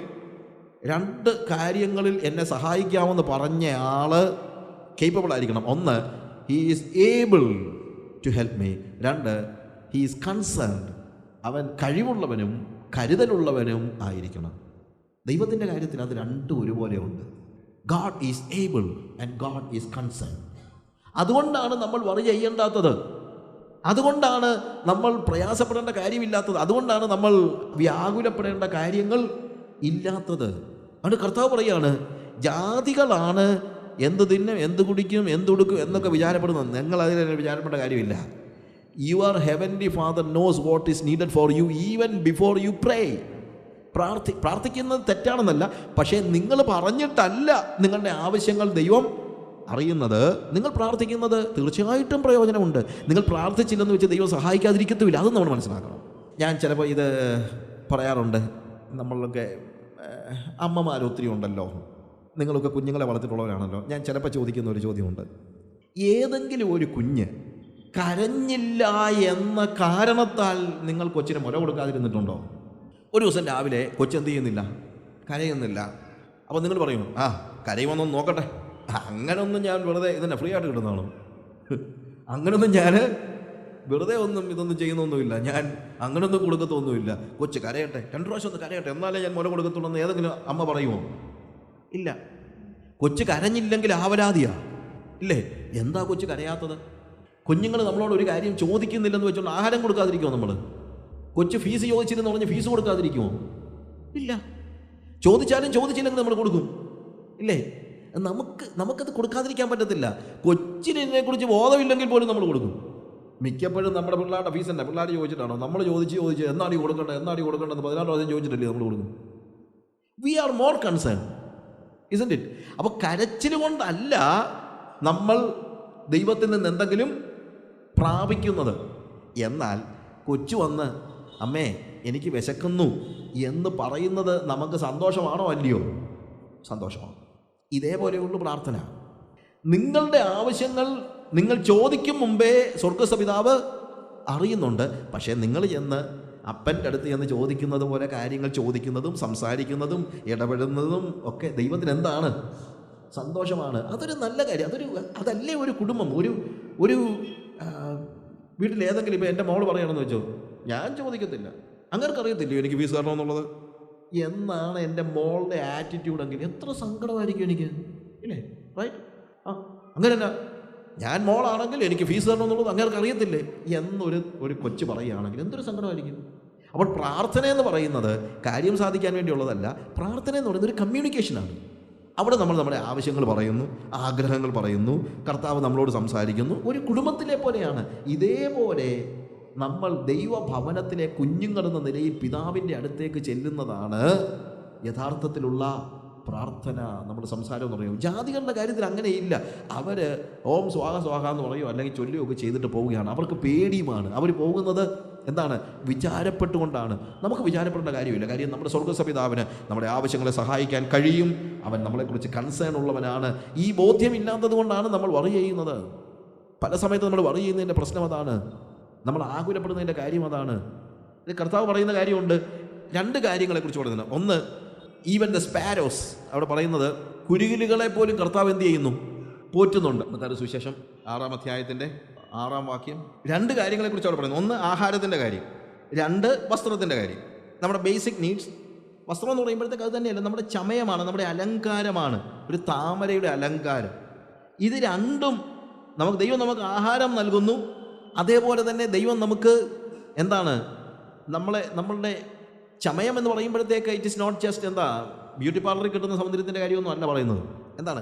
2 കാര്യങ്ങളിൽ എന്നെ സഹായിക്കാമെന്ന് പറഞ്ഞ ആൾ കേപ്പബിൾ ആയിരിക്കണം. ഒന്ന്, he is able to help me. 2, he is concerned, അവൻ കഴിവുള്ളവനും കരുതലുള്ളവനും ആയിരിക്കണം. ദൈവത്തിൻ്റെ കാര്യത്തിൽ അത് 2 ഒരുപോലെ ഉണ്ട്. God is able and God is concerned. അതുകൊണ്ടാണ് നമ്മൾ വറി ചെയ്യേണ്ടാത്തത്, അതുകൊണ്ടാണ് നമ്മൾ പ്രയാസപ്പെടേണ്ട കാര്യമില്ലാത്തത്, അതുകൊണ്ടാണ് നമ്മൾ വ്യാകുലപ്പെടേണ്ട കാര്യങ്ങൾ ഇല്ലാത്തത്. അതുകൊണ്ട് കർത്താവ് പറയാണ്, ജാതികളാണ് എന്ത് തിന്നും, എന്ത് കുടിക്കും, എന്തുടുക്കും എന്നൊക്കെ വിചാരപ്പെടുന്നത്. നിങ്ങൾ അതിൽ വിചാരപ്പെടേണ്ട കാര്യമില്ല. Your heavenly father knows what is needed for you even before you pray. പ്രാർത്ഥിക്കുന്നത് തെറ്റാണെന്നല്ല, പക്ഷേ നിങ്ങൾ പറഞ്ഞിട്ടല്ല നിങ്ങളുടെ ആവശ്യങ്ങൾ ദൈവം അറിയുന്നത്. നിങ്ങൾ പ്രാർത്ഥിക്കുന്നത് തീർച്ചയായിട്ടും പ്രയോജനമുണ്ട്. നിങ്ങൾ പ്രാർത്ഥിച്ചില്ലെന്ന് വെച്ച് ദൈവം സഹായിക്കാതിരിക്കത്തുമില്ല, അതും നമ്മൾ മനസ്സിലാക്കണം. ഞാൻ ചിലപ്പോൾ ഇത് പറയാറുണ്ട്, നമ്മളൊക്കെ അമ്മമാരൊത്തിരി ഉണ്ടല്ലോ, നിങ്ങളൊക്കെ കുഞ്ഞുങ്ങളെ വളർത്തിയിട്ടുള്ളവരാണല്ലോ. ഞാൻ ചിലപ്പോൾ ചോദിക്കുന്ന ഒരു ചോദ്യമുണ്ട്, ഏതെങ്കിലും ഒരു കുഞ്ഞ് കരഞ്ഞില്ല എന്ന കാരണത്താൽ നിങ്ങൾ കൊച്ചിന് മുല കൊടുക്കാതിരുന്നിട്ടുണ്ടോ? ഒരു ദിവസം രാവിലെ കൊച്ചെന്ത് ചെയ്യുന്നില്ല, കരയുന്നില്ല. അപ്പോൾ നിങ്ങൾ പറയും, കരയുമെന്നൊന്ന് നോക്കട്ടെ. അങ്ങനൊന്നും ഞാൻ വെറുതെ ഇതന്നെ ഫ്രീ ആയിട്ട് കിട്ടുന്നതാണോ? അങ്ങനൊന്നും ഞാൻ വെറുതെ ഇതൊന്നും ചെയ്യുന്നൊന്നുമില്ല. ഞാൻ അങ്ങനൊന്നും കൊടുക്കത്തൊന്നുമില്ല. കൊച്ച് കരയട്ടെ, 2 പ്രാവശ്യം ഒന്ന് കരയട്ടെ, എന്നാലേ ഞാൻ മുല കൊടുക്കത്തുള്ളൂ എന്ന് ഏതെങ്കിലും അമ്മ പറയുമോ? ഇല്ല. കൊച്ച് കരഞ്ഞില്ലെങ്കിൽ ആവലാതിയാ, ഇല്ലേ? എന്താ കൊച്ച് കരയാത്തത്? കുഞ്ഞുങ്ങൾ നമ്മളോട് ഒരു കാര്യം ചോദിക്കുന്നില്ലെന്ന് വെച്ചോണ്ട് ആഹാരം കൊടുക്കാതിരിക്കുമോ നമ്മൾ? കൊച്ച് ഫീസ് ചോദിച്ചില്ലെന്ന് പറഞ്ഞ് ഫീസ് കൊടുക്കാതിരിക്കുമോ? ഇല്ല. ചോദിച്ചാലും ചോദിച്ചില്ലെങ്കിൽ നമ്മൾ കൊടുക്കും, ഇല്ലേ? നമുക്കത് കൊടുക്കാതിരിക്കാൻ പറ്റത്തില്ല. കൊച്ചിനെ കുറിച്ച് ബോധമില്ലെങ്കിൽ പോലും നമ്മൾ കൊടുക്കും. മിക്കപ്പോഴും നമ്മുടെ പിള്ളേരുടെ ഫീസ് തന്നെ പിള്ളേർ ചോദിച്ചിട്ടാണോ? നമ്മൾ ചോദിച്ച് എന്നാണ് ഈ കൊടുക്കേണ്ടതെന്ന് 16 പ്രാവശ്യം ചോദിച്ചിട്ടല്ലേ നമ്മൾ കൊടുക്കും. We are more concern, isn't it? അപ്പോൾ കരച്ചിൽ കൊണ്ടല്ല നമ്മൾ ദൈവത്തിൽ നിന്ന് എന്തെങ്കിലും പ്രാപിക്കുന്നത്. എന്നാൽ കൊച്ചു വന്ന് അമ്മേ എനിക്ക് വിശക്കുന്നു എന്ന് പറയുന്നത് നമുക്ക് സന്തോഷമാണോ അല്ലയോ? സന്തോഷമാണ്. ഇതേപോലെയുള്ള പ്രാർത്ഥന. നിങ്ങളുടെ ആവശ്യങ്ങൾ നിങ്ങൾ ചോദിക്കും മുമ്പേ സ്വർഗസ്വപിതാവ് അറിയുന്നുണ്ട്. പക്ഷേ നിങ്ങൾ ചെന്ന് അപ്പൻ്റെ അടുത്ത് ചെന്ന് ചോദിക്കുന്നത് പോലെ കാര്യങ്ങൾ ചോദിക്കുന്നതും സംസാരിക്കുന്നതും ഇടപെടുന്നതും ഒക്കെ ദൈവത്തിന് എന്താണ്? സന്തോഷമാണ്. അതൊരു നല്ല കാര്യം. അതല്ലേ ഒരു കുടുംബം. ഒരു വീട്ടിൽ ഏതെങ്കിലും ഇപ്പോൾ എൻ്റെ മോള് പറയണമെന്ന് വെച്ചോ, ഞാൻ ചോദിക്കത്തില്ല, അങ്ങനെക്കറിയത്തില്ലയോ എനിക്ക് ഫീസ് തരണമെന്നുള്ളത് എന്നാണ് എൻ്റെ മോളുടെ ആറ്റിറ്റ്യൂഡെങ്കിൽ എത്ര സങ്കടമായിരിക്കും എനിക്ക്, ഇല്ലേ? റൈറ്റ്? അങ്ങനെയല്ല, ഞാൻ മോളാണെങ്കിൽ എനിക്ക് ഫീസ് തരണമെന്നുള്ളത് അങ്ങനെ അറിയത്തില്ലേ എന്നൊരു കൊച്ചു പറയുകയാണെങ്കിൽ എന്തൊരു സങ്കടമായിരിക്കും. അപ്പോൾ പ്രാർത്ഥന എന്ന് പറയുന്നത് കാര്യം സാധിക്കാൻ വേണ്ടിയുള്ളതല്ല. പ്രാർത്ഥന എന്ന് പറയുന്നത് ഒരു കമ്മ്യൂണിക്കേഷനാണ്. അവിടെ നമ്മൾ നമ്മുടെ ആവശ്യങ്ങൾ പറയുന്നു, ആഗ്രഹങ്ങൾ പറയുന്നു, കർത്താവ് നമ്മളോട് സംസാരിക്കുന്നു. ഒരു കുടുംബത്തിലെ പോലെയാണ്. ഇതേപോലെ നമ്മൾ ദൈവഭവനത്തിലെ കുഞ്ഞുങ്ങളെന്ന നിലയിൽ പിതാവിൻ്റെ അടുത്തേക്ക് ചെല്ലുന്നതാണ് യഥാർത്ഥത്തിലുള്ള പ്രാർത്ഥന. നമ്മുടെ സംസാരം എന്ന് പറയും. ജാതികളുടെ കാര്യത്തിൽ അങ്ങനെയില്ല. അവർ ഓം സ്വാഹ സ്വാഹ എന്ന് പറയുമോ അല്ലെങ്കിൽ ചൊല്ലുകയൊക്കെ ചെയ്തിട്ട് പോവുകയാണ്. അവർക്ക് പേടിയുമാണ്. അവർ പോകുന്നത് എന്താണ്? വിചാരപ്പെട്ടുകൊണ്ടാണ്. നമുക്ക് വിചാരപ്പെടേണ്ട കാര്യമില്ല. കാര്യം നമ്മുടെ സ്വർഗ്ഗസ്വപിതാവിന് നമ്മുടെ ആവശ്യങ്ങളെ സഹായിക്കാൻ കഴിയും. അവൻ നമ്മളെക്കുറിച്ച് കൺസേൺ ഉള്ളവനാണ്. ഈ ബോധ്യമില്ലാത്തത് കൊണ്ടാണ് നമ്മൾ വറി ചെയ്യുന്നത്. പല സമയത്ത് നമ്മൾ വറി ചെയ്യുന്നതിൻ്റെ പ്രശ്നം അതാണ്. നമ്മൾ ആകുലപ്പെടുന്നതിൻ്റെ കാര്യം അതാണ്. കർത്താവ് പറയുന്ന കാര്യമുണ്ട്, രണ്ട് കാര്യങ്ങളെക്കുറിച്ച് പറയുന്നത്. ഒന്ന്, ഈവൻ ദ സ്പാരോസ്, അവിടെ പറയുന്നത് കുരുകിലുകളെ പോലും കർത്താവ് എന്ത് ചെയ്യുന്നു? പോറ്റുന്നുണ്ട്. മത്തായിയുടെ സുവിശേഷം 6-ാം അധ്യായത്തിൻ്റെ 6-ാം വാക്യം. രണ്ട് കാര്യങ്ങളെക്കുറിച്ച് അവിടെ പറയുന്നത്. ഒന്ന്, ആഹാരത്തിൻ്റെ കാര്യം. രണ്ട്, വസ്ത്രത്തിൻ്റെ കാര്യം. നമ്മുടെ ബേസിക് നീഡ്സ്. വസ്ത്രം എന്ന് പറയുമ്പോഴത്തേക്ക് അത് തന്നെയല്ല, നമ്മുടെ ചമയമാണ്, നമ്മുടെ അലങ്കാരമാണ്, ഒരു താമരയുടെ അലങ്കാരം. ഇത് രണ്ടും ദൈവം നമുക്ക് ആഹാരം നൽകുന്നു. അതേപോലെ തന്നെ ദൈവം നമുക്ക് എന്താണ്, നമ്മളുടെ ചമയം എന്ന് പറയുമ്പോഴത്തേക്ക് it is not just beauty പാർലറിൽ കിട്ടുന്ന സൗന്ദര്യത്തിൻ്റെ കാര്യമൊന്നും അല്ല പറയുന്നത്.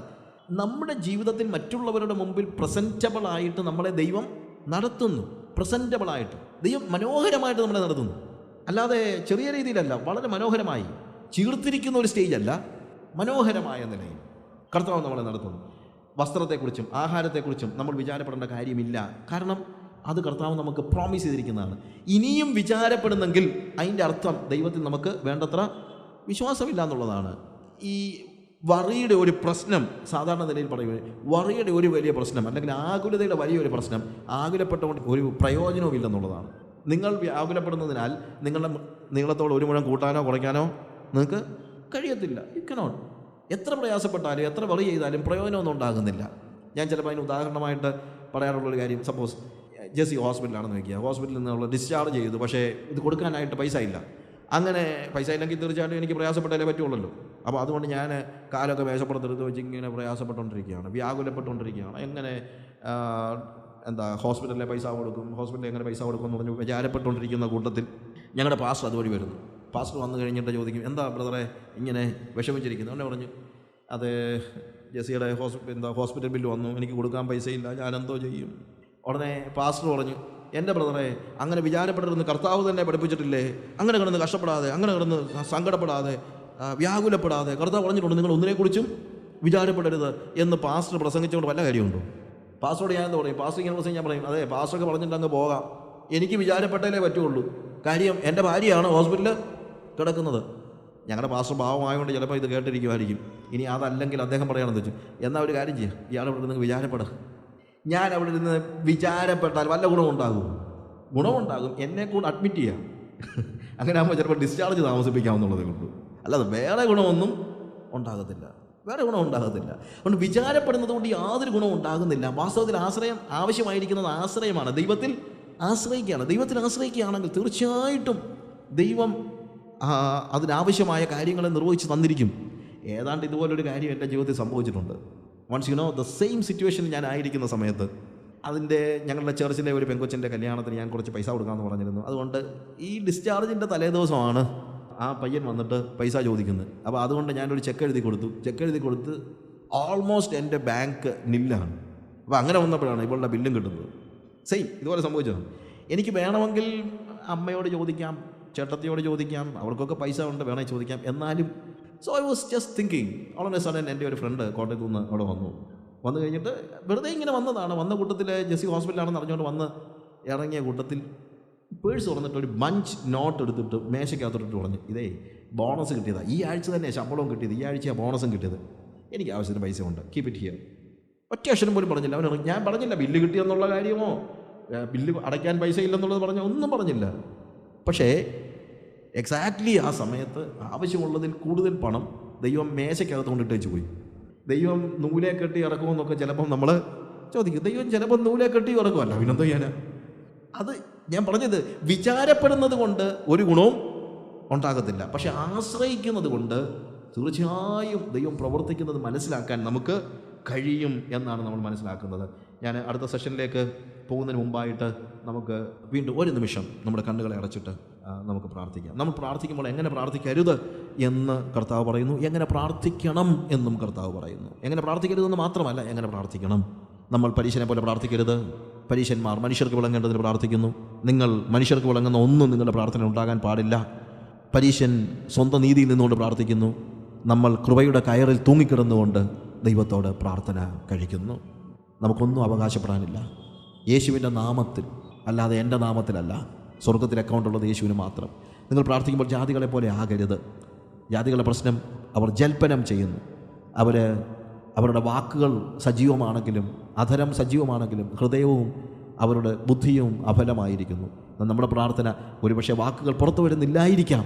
നമ്മുടെ ജീവിതത്തിൽ മറ്റുള്ളവരുടെ മുമ്പിൽ പ്രസൻറ്റബിൾ ആയിട്ട് നമ്മളെ ദൈവം നടത്തുന്നു. പ്രസൻറ്റബിൾ ആയിട്ട് ദൈവം മനോഹരമായിട്ട് നമ്മളെ നടത്തുന്നു. അല്ലാതെ ചെറിയ രീതിയിലല്ല, വളരെ മനോഹരമായി ചീർത്തിരിക്കുന്ന ഒരു സ്റ്റേജല്ല, മനോഹരമായ നിലയിൽ കർത്താവ് നമ്മളെ നടത്തുന്നു. വസ്ത്രത്തെക്കുറിച്ചും ആഹാരത്തെക്കുറിച്ചും നമ്മൾ വിചാരപ്പെടേണ്ട കാര്യമില്ല. കാരണം അത് കർത്താവ് നമുക്ക് പ്രോമിസ് ചെയ്തിരിക്കുന്നതാണ്. ഇനിയും വിചാരപ്പെടുന്നെങ്കിൽ അതിൻ്റെ അർത്ഥം ദൈവത്തിൽ നമുക്ക് വേണ്ടത്ര വിശ്വാസമില്ല എന്നുള്ളതാണ്. ഈ വറിയുടെ ഒരു പ്രശ്നം, സാധാരണ നിലയിൽ പറയുന്നത് വറിയുടെ ഒരു വലിയ പ്രശ്നം, അല്ലെങ്കിൽ ആകുലതയുടെ വലിയൊരു പ്രശ്നം, ആകുലപ്പെട്ടുകൊണ്ട് ഒരു പ്രയോജനവും ഇല്ലെന്നുള്ളതാണ്. നിങ്ങൾ ആകുലപ്പെടുന്നതിനാൽ നിങ്ങളുടെ നീളത്തോട് ഒരു മുഴം കൂട്ടാനോ കുറയ്ക്കാനോ നിങ്ങൾക്ക് കഴിയത്തില്ല. You cannot. എത്ര പ്രയാസപ്പെട്ടാലും എത്ര വറി ചെയ്താലും പ്രയോജനമൊന്നും ഉണ്ടാകുന്നില്ല. ഞാൻ ചിലപ്പോൾ അതിന് ഉദാഹരണമായിട്ട് പറയാറുള്ളൊരു കാര്യം, സപ്പോസ് ജെസ്സി ഹോസ്പിറ്റലാണെന്ന് വയ്ക്കുക. ഹോസ്പിറ്റലിൽ നിന്നുള്ള ഡിസ്ചാർജ് ചെയ്തു, പക്ഷേ ഇത് കൊടുക്കാനായിട്ട് പൈസ ഇല്ല. അങ്ങനെ പൈസ ഇല്ലെങ്കിൽ തീർച്ചയായിട്ടും എനിക്ക് പ്രയാസപ്പെട്ടാലേ പറ്റുള്ളൂ. അപ്പോൾ അതുകൊണ്ട് ഞാൻ കാലൊക്കെ മേശപ്പുറത്തെടുത്ത് വെച്ച് ഇങ്ങനെ പ്രയാസപ്പെട്ടുകൊണ്ടിരിക്കുകയാണ്, വ്യാകുലപ്പെട്ടുകൊണ്ടിരിക്കുകയാണ്. എങ്ങനെ ഹോസ്പിറ്റലിലെ പൈസ കൊടുക്കും, ഹോസ്പിറ്റലിൽ എങ്ങനെ പൈസ കൊടുക്കും എന്ന് പറഞ്ഞ് വിചാരപ്പെട്ടുകൊണ്ടിരിക്കുന്ന കൂട്ടത്തിൽ ഞങ്ങളുടെ പാസ്റ്റർ അതുവഴി വരുന്നു. പാസ്റ്റർ വന്നു കഴിഞ്ഞിട്ട് ചോദിക്കും, എന്താ ബ്രദറെ ഇങ്ങനെ വിഷമിച്ചിരിക്കുന്നു? എന്നെ പറഞ്ഞു, അത് ജെസ്സിയുടെ ഹോസ്പിറ്റൽ ബില്ല് വന്നു, എനിക്ക് കൊടുക്കാൻ പൈസയില്ല, ഞാനെന്തോ ചെയ്യും? ഉടനെ പാസ്റ്റർ പറഞ്ഞു, എൻ്റെ ബ്രദറെ അങ്ങനെ വിചാരപ്പെടരുന്ന് കർത്താവ് തന്നെ പഠിപ്പിച്ചിട്ടില്ലേ? അങ്ങനെ കിടന്ന് കഷ്ടപ്പെടാതെ, അങ്ങനെ കിടന്ന് സങ്കടപ്പെടാതെ, വ്യാകുലപ്പെടാതെ കർത്താവ് പറഞ്ഞിട്ടുണ്ട് നിങ്ങൾ ഒന്നിനെക്കുറിച്ചും വിചാരപ്പെടരുത് എന്ന് പാസ്റ്റർ പ്രസംഗിച്ചുകൊണ്ട് വല്ല കാര്യമുണ്ടോ? പാസ്റ്ററോട് ഞാൻ എന്താ പറയും? പാസ്റ്റർ ഇങ്ങനെ പ്രസംഗം ഞാൻ പറയും, അതെ പാസ്റ്ററൊക്കെ പറഞ്ഞിട്ട് അങ്ങ് പോകാം, എനിക്ക് വിചാരപ്പെട്ടാലേ പറ്റുള്ളൂ. കാര്യം എൻ്റെ ഭാര്യയാണ് ഹോസ്പിറ്റലിൽ കിടക്കുന്നത്. ഞങ്ങളുടെ പാസ്റ്റർ ഭാവമായതുകൊണ്ട് ചിലപ്പോൾ ഇത് കേട്ടിരിക്കുമായിരിക്കും. ഇനി അതല്ലെങ്കിൽ അദ്ദേഹം പറയുകയാണെന്ന് വെച്ചു, എന്നാൽ ഒരു കാര്യം ചെയ്യാം, ഇയാൾ ഇവിടെ നിന്ന് വിചാരപ്പെടുക. ഞാൻ അവിടെ നിന്ന് വിചാരപ്പെട്ടാൽ വല്ല ഗുണമുണ്ടാകും? ഗുണമുണ്ടാകും, എന്നെ കൂടെ അഡ്മിറ്റ് ചെയ്യാം. അങ്ങനെ ആകുമ്പോൾ ചിലപ്പോൾ ഡിസ്ചാർജ് താമസിപ്പിക്കാമെന്നുള്ളത് കൊണ്ട്, അല്ലാതെ വേറെ ഗുണമൊന്നും ഉണ്ടാകത്തില്ല. അതുകൊണ്ട് വിചാരപ്പെടുന്നത് കൊണ്ട് യാതൊരു ഗുണവും ഉണ്ടാകുന്നില്ല. വാസ്തവത്തിൽ ആശ്രയം ആവശ്യമായിരിക്കുന്നത് ആശ്രയമാണ്. ദൈവത്തിൽ ആശ്രയിക്കുകയാണെങ്കിൽ തീർച്ചയായിട്ടും ദൈവം അതിനാവശ്യമായ കാര്യങ്ങളെ നിർവഹിച്ച് തന്നിരിക്കും. ഏതാണ്ട് ഇതുപോലൊരു കാര്യം എൻ്റെ ജീവിതത്തിൽ സംഭവിച്ചിട്ടുണ്ട്. Once you know the same സിറ്റുവേഷനിൽ ഞാൻ ആയിരിക്കുന്ന സമയത്ത്, ഞങ്ങളുടെ ചർച്ചിലെ ഒരു പെങ്കൊച്ചിൻ്റെ കല്യാണത്തിന് ഞാൻ കുറച്ച് പൈസ കൊടുക്കാമെന്ന് പറഞ്ഞിരുന്നു. അതുകൊണ്ട് ഈ ഡിസ്ചാർജിൻ്റെ തലേദിവസമാണ് ആ പയ്യൻ വന്നിട്ട് പൈസ ചോദിക്കുന്നത്. അപ്പോൾ അതുകൊണ്ട് ഞാനൊരു ചെക്ക് എഴുതി കൊടുത്ത് ഓൾമോസ്റ്റ് എൻ്റെ ബാങ്ക് നില്ലാണ്. അപ്പോൾ അങ്ങനെ വന്നപ്പോഴാണ് ഇവളുടെ ബില്ലും കിട്ടുന്നത്. സെയിം ഇതുപോലെ സംഭവിച്ചത്. എനിക്ക് വേണമെങ്കിൽ അമ്മയോട് ചോദിക്കാം, ചേട്ടത്തിയോട് ചോദിക്കാം, അവർക്കൊക്കെ പൈസ ഉണ്ട്, വേണമെങ്കിൽ ചോദിക്കാം. എന്നാലും so I was just thinking, all of A sudden എൻ്റെ ഒരു ഫ്രണ്ട് കോട്ടയത്തു നിന്ന് അവിടെ വന്നു കഴിഞ്ഞിട്ട് വെറുതെ ഇങ്ങനെ വന്ന കൂട്ടത്തിൽ ജെസ്സി ഹോസ്പിറ്റലാണെന്ന് അറിഞ്ഞുകൊണ്ട് വന്ന് ഇറങ്ങിയ കൂട്ടത്തിൽ പേഴ്സ് തുറന്നിട്ട് ഒരു ബഞ്ച് നോട്ട് എടുത്തിട്ട് മേശയ്ക്കകത്തോട്ട് പറഞ്ഞു, ഇതേ ബോണസ് കിട്ടിയതാണ്, ഈ ആഴ്ച തന്നെ ശമ്പളവും കിട്ടിയത്, ഈ ആഴ്ചയാണ് ബോണസും കിട്ടിയത്, എനിക്ക് ആവശ്യത്തിന് പൈസ ഉണ്ട്, കീപ്പ് ഇറ്റ് ഹിയർ. ഒറ്റ അക്ഷരം പോലും പറഞ്ഞില്ല. ഞാൻ പറഞ്ഞില്ല ബില്ല് കിട്ടിയെന്നുള്ള കാര്യമോ ബില്ല് അടയ്ക്കാൻ പൈസ ഇല്ലെന്നുള്ളത് ഒന്നും പറഞ്ഞില്ല. പക്ഷേ എക്സാക്ട്ലി ആ സമയത്ത് ആവശ്യമുള്ളതിൽ കൂടുതൽ പണം ദൈവം മേശയ്ക്കകത്ത് കൊണ്ടിട്ട് വെച്ച് പോയി. ദൈവം നൂലെ കെട്ടി ഇറക്കുമെന്നൊക്കെ ചിലപ്പം നമ്മൾ ചോദിക്കും. ദൈവം ചിലപ്പോൾ നൂലെ കെട്ടി ഇറക്കുമല്ല, പിന്നെന്തോ ചെയ്യാൻ? അത് ഞാൻ പറഞ്ഞത്, വിചാരപ്പെടുന്നത് കൊണ്ട് ഒരു ഗുണവും ഉണ്ടാകത്തില്ല. പക്ഷെ ആശ്രയിക്കുന്നത് കൊണ്ട് തീർച്ചയായും ദൈവം പ്രവർത്തിക്കുന്നത് മനസ്സിലാക്കാൻ നമുക്ക് കഴിയും എന്നാണ് നമ്മൾ മനസ്സിലാക്കുന്നത്. ഞാൻ അടുത്ത സെഷനിലേക്ക് പോകുന്നതിന് മുമ്പായിട്ട് നമുക്ക് വീണ്ടും ഒരു നിമിഷം നമ്മുടെ കണ്ണുകളെ അടച്ചിട്ട് നമുക്ക് പ്രാർത്ഥിക്കാം. നമ്മൾ പ്രാർത്ഥിക്കുമ്പോൾ എങ്ങനെ പ്രാർത്ഥിക്കരുത് എന്ന് കർത്താവ് പറയുന്നു, എങ്ങനെ പ്രാർത്ഥിക്കണം എന്നും കർത്താവ് പറയുന്നു. എങ്ങനെ പ്രാർത്ഥിക്കരുതെന്ന് മാത്രമല്ല, എങ്ങനെ പ്രാർത്ഥിക്കണം. നമ്മൾ പരീശനെ പോലെ പ്രാർത്ഥിക്കരുത്. പരീശന്മാർ മനുഷ്യർക്ക് വിളങ്ങേണ്ടതിന് പ്രാർത്ഥിക്കുന്നു. നിങ്ങൾ മനുഷ്യർക്ക് വിളങ്ങുന്ന ഒന്നും നിങ്ങളുടെ പ്രാർത്ഥന ഉണ്ടാകാൻ പാടില്ല. പരീശൻ സ്വന്തം നീതിയിൽ നിന്നുകൊണ്ട് പ്രാർത്ഥിക്കുന്നു. നമ്മൾ കൃപയുടെ കയറിൽ തൂങ്ങിക്കിടന്നുകൊണ്ട് ദൈവത്തോട് പ്രാർത്ഥന കഴിക്കുന്നു. നമുക്കൊന്നും അവകാശപ്പെടാനില്ല. യേശുവിൻ്റെ നാമത്തിൽ അല്ലാതെ എൻ്റെ നാമത്തിലല്ല. സ്വർഗത്തിൽ അക്കൗണ്ടുള്ളത് യേശുവിന് മാത്രം. നിങ്ങൾ പ്രാർത്ഥിക്കുമ്പോൾ ജാതികളെ പോലെ ആകരുത്. ജാതികളുടെ പ്രശ്നം, അവർ ജൽപ്പനം ചെയ്യുന്നു. അവരുടെ വാക്കുകൾ സജീവമാണെങ്കിലും അധരം സജീവമാണെങ്കിലും ഹൃദയവും അവരുടെ ബുദ്ധിയും അഫലമായിരിക്കുന്നു. നമ്മുടെ പ്രാർത്ഥന ഒരുപക്ഷെ വാക്കുകൾ പുറത്തു വരുന്നില്ലായിരിക്കാം,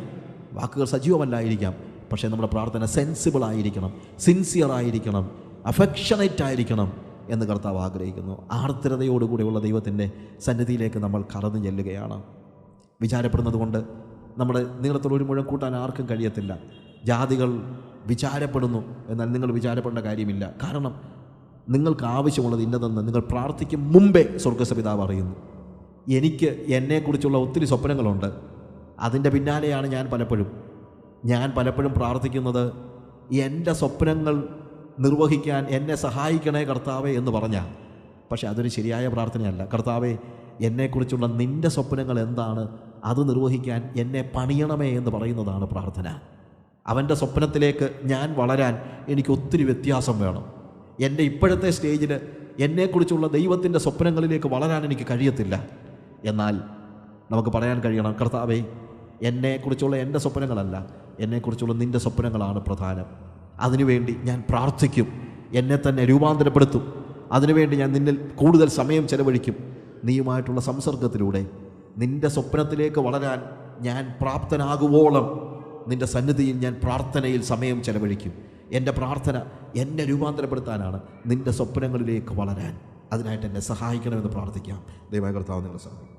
വാക്കുകൾ സജീവമല്ലായിരിക്കാം, പക്ഷേ നമ്മുടെ പ്രാർത്ഥന സെൻസിബിൾ ആയിരിക്കണം, സിൻസിയർ ആയിരിക്കണം, അഫെക്ഷനേറ്റ് ആയിരിക്കണം എന്ന് കർത്താവ് ആഗ്രഹിക്കുന്നു. ആർദ്രതയോടുകൂടിയുള്ള ദൈവത്തിൻ്റെ സന്നിധിയിലേക്ക് നമ്മൾ കടന്നു ചെല്ലുകയാണ്. വിചാരപ്പെടുന്നത് കൊണ്ട് നമ്മുടെ നീളത്തിൽ ഒരു മുഴം കൂട്ടാൻ ആർക്കും കഴിയത്തില്ല. ജാതികൾ വിചാരപ്പെടുന്നു, എന്നാൽ നിങ്ങൾ വിചാരപ്പെടേണ്ട കാര്യമില്ല. കാരണം നിങ്ങൾക്ക് ആവശ്യമുള്ളത് ഇന്നതെന്ന് നിങ്ങൾ പ്രാർത്ഥിക്കും മുമ്പേ സ്വർഗ്ഗപിതാവ് അറിയുന്നു. എനിക്ക് എന്നെക്കുറിച്ചുള്ള ഒത്തിരി സ്വപ്നങ്ങളുണ്ട്. അതിൻ്റെ പിന്നാലെയാണ് ഞാൻ പലപ്പോഴും പ്രാർത്ഥിക്കുന്നത്, എൻ്റെ സ്വപ്നങ്ങൾ നിർവഹിക്കാൻ എന്നെ സഹായിക്കണേ കർത്താവേ എന്ന് പറഞ്ഞാൽ. പക്ഷേ അതൊരു ശരിയായ പ്രാർത്ഥനയല്ല. കർത്താവേ, എന്നെക്കുറിച്ചുള്ള നിൻ്റെ സ്വപ്നങ്ങൾ എന്താണ്, അത് നിർവഹിക്കാൻ എന്നെ പണിയണമേ എന്ന് പറയുന്നതാണ് പ്രാർത്ഥന. അവൻ്റെ സ്വപ്നത്തിലേക്ക് ഞാൻ വളരാൻ എനിക്ക് ഒത്തിരി വ്യത്യാസം വേണം. എൻ്റെ ഇപ്പോഴത്തെ സ്റ്റേജിൽ എന്നെക്കുറിച്ചുള്ള ദൈവത്തിൻ്റെ സ്വപ്നങ്ങളിലേക്ക് വളരാൻ എനിക്ക് കഴിയത്തില്ല. എന്നാൽ നമുക്ക് പറയാൻ കഴിയണം, കർത്താവേ, എന്നെക്കുറിച്ചുള്ള എൻ്റെ സ്വപ്നങ്ങളല്ല, എന്നെക്കുറിച്ചുള്ള നിൻ്റെ സ്വപ്നങ്ങളാണ് പ്രധാനം. അതിനുവേണ്ടി ഞാൻ പ്രാർത്ഥിക്കും, എന്നെ തന്നെ രൂപാന്തരപ്പെടുത്തും. അതിനുവേണ്ടി ഞാൻ നിന്നിൽ കൂടുതൽ സമയം ചെലവഴിക്കും. നീയുമായിട്ടുള്ള സംസർഗത്തിലൂടെ നിൻ്റെ സ്വപ്നത്തിലേക്ക് വളരാൻ ഞാൻ പ്രാപ്തനാകുവോളം നിൻ്റെ സന്നിധിയിൽ ഞാൻ പ്രാർത്ഥനയിൽ സമയം ചെലവഴിക്കും. എൻ്റെ പ്രാർത്ഥന എന്നെ രൂപാന്തരപ്പെടുത്താനാണ്, നിൻ്റെ സ്വപ്നങ്ങളിലേക്ക് വളരാൻ. അതിനായിട്ട് എന്നെ സഹായിക്കണമെന്ന് പ്രാർത്ഥിക്കാം. ദൈവമായ കർത്താവ് നിങ്ങളെ സഹായിക്കും.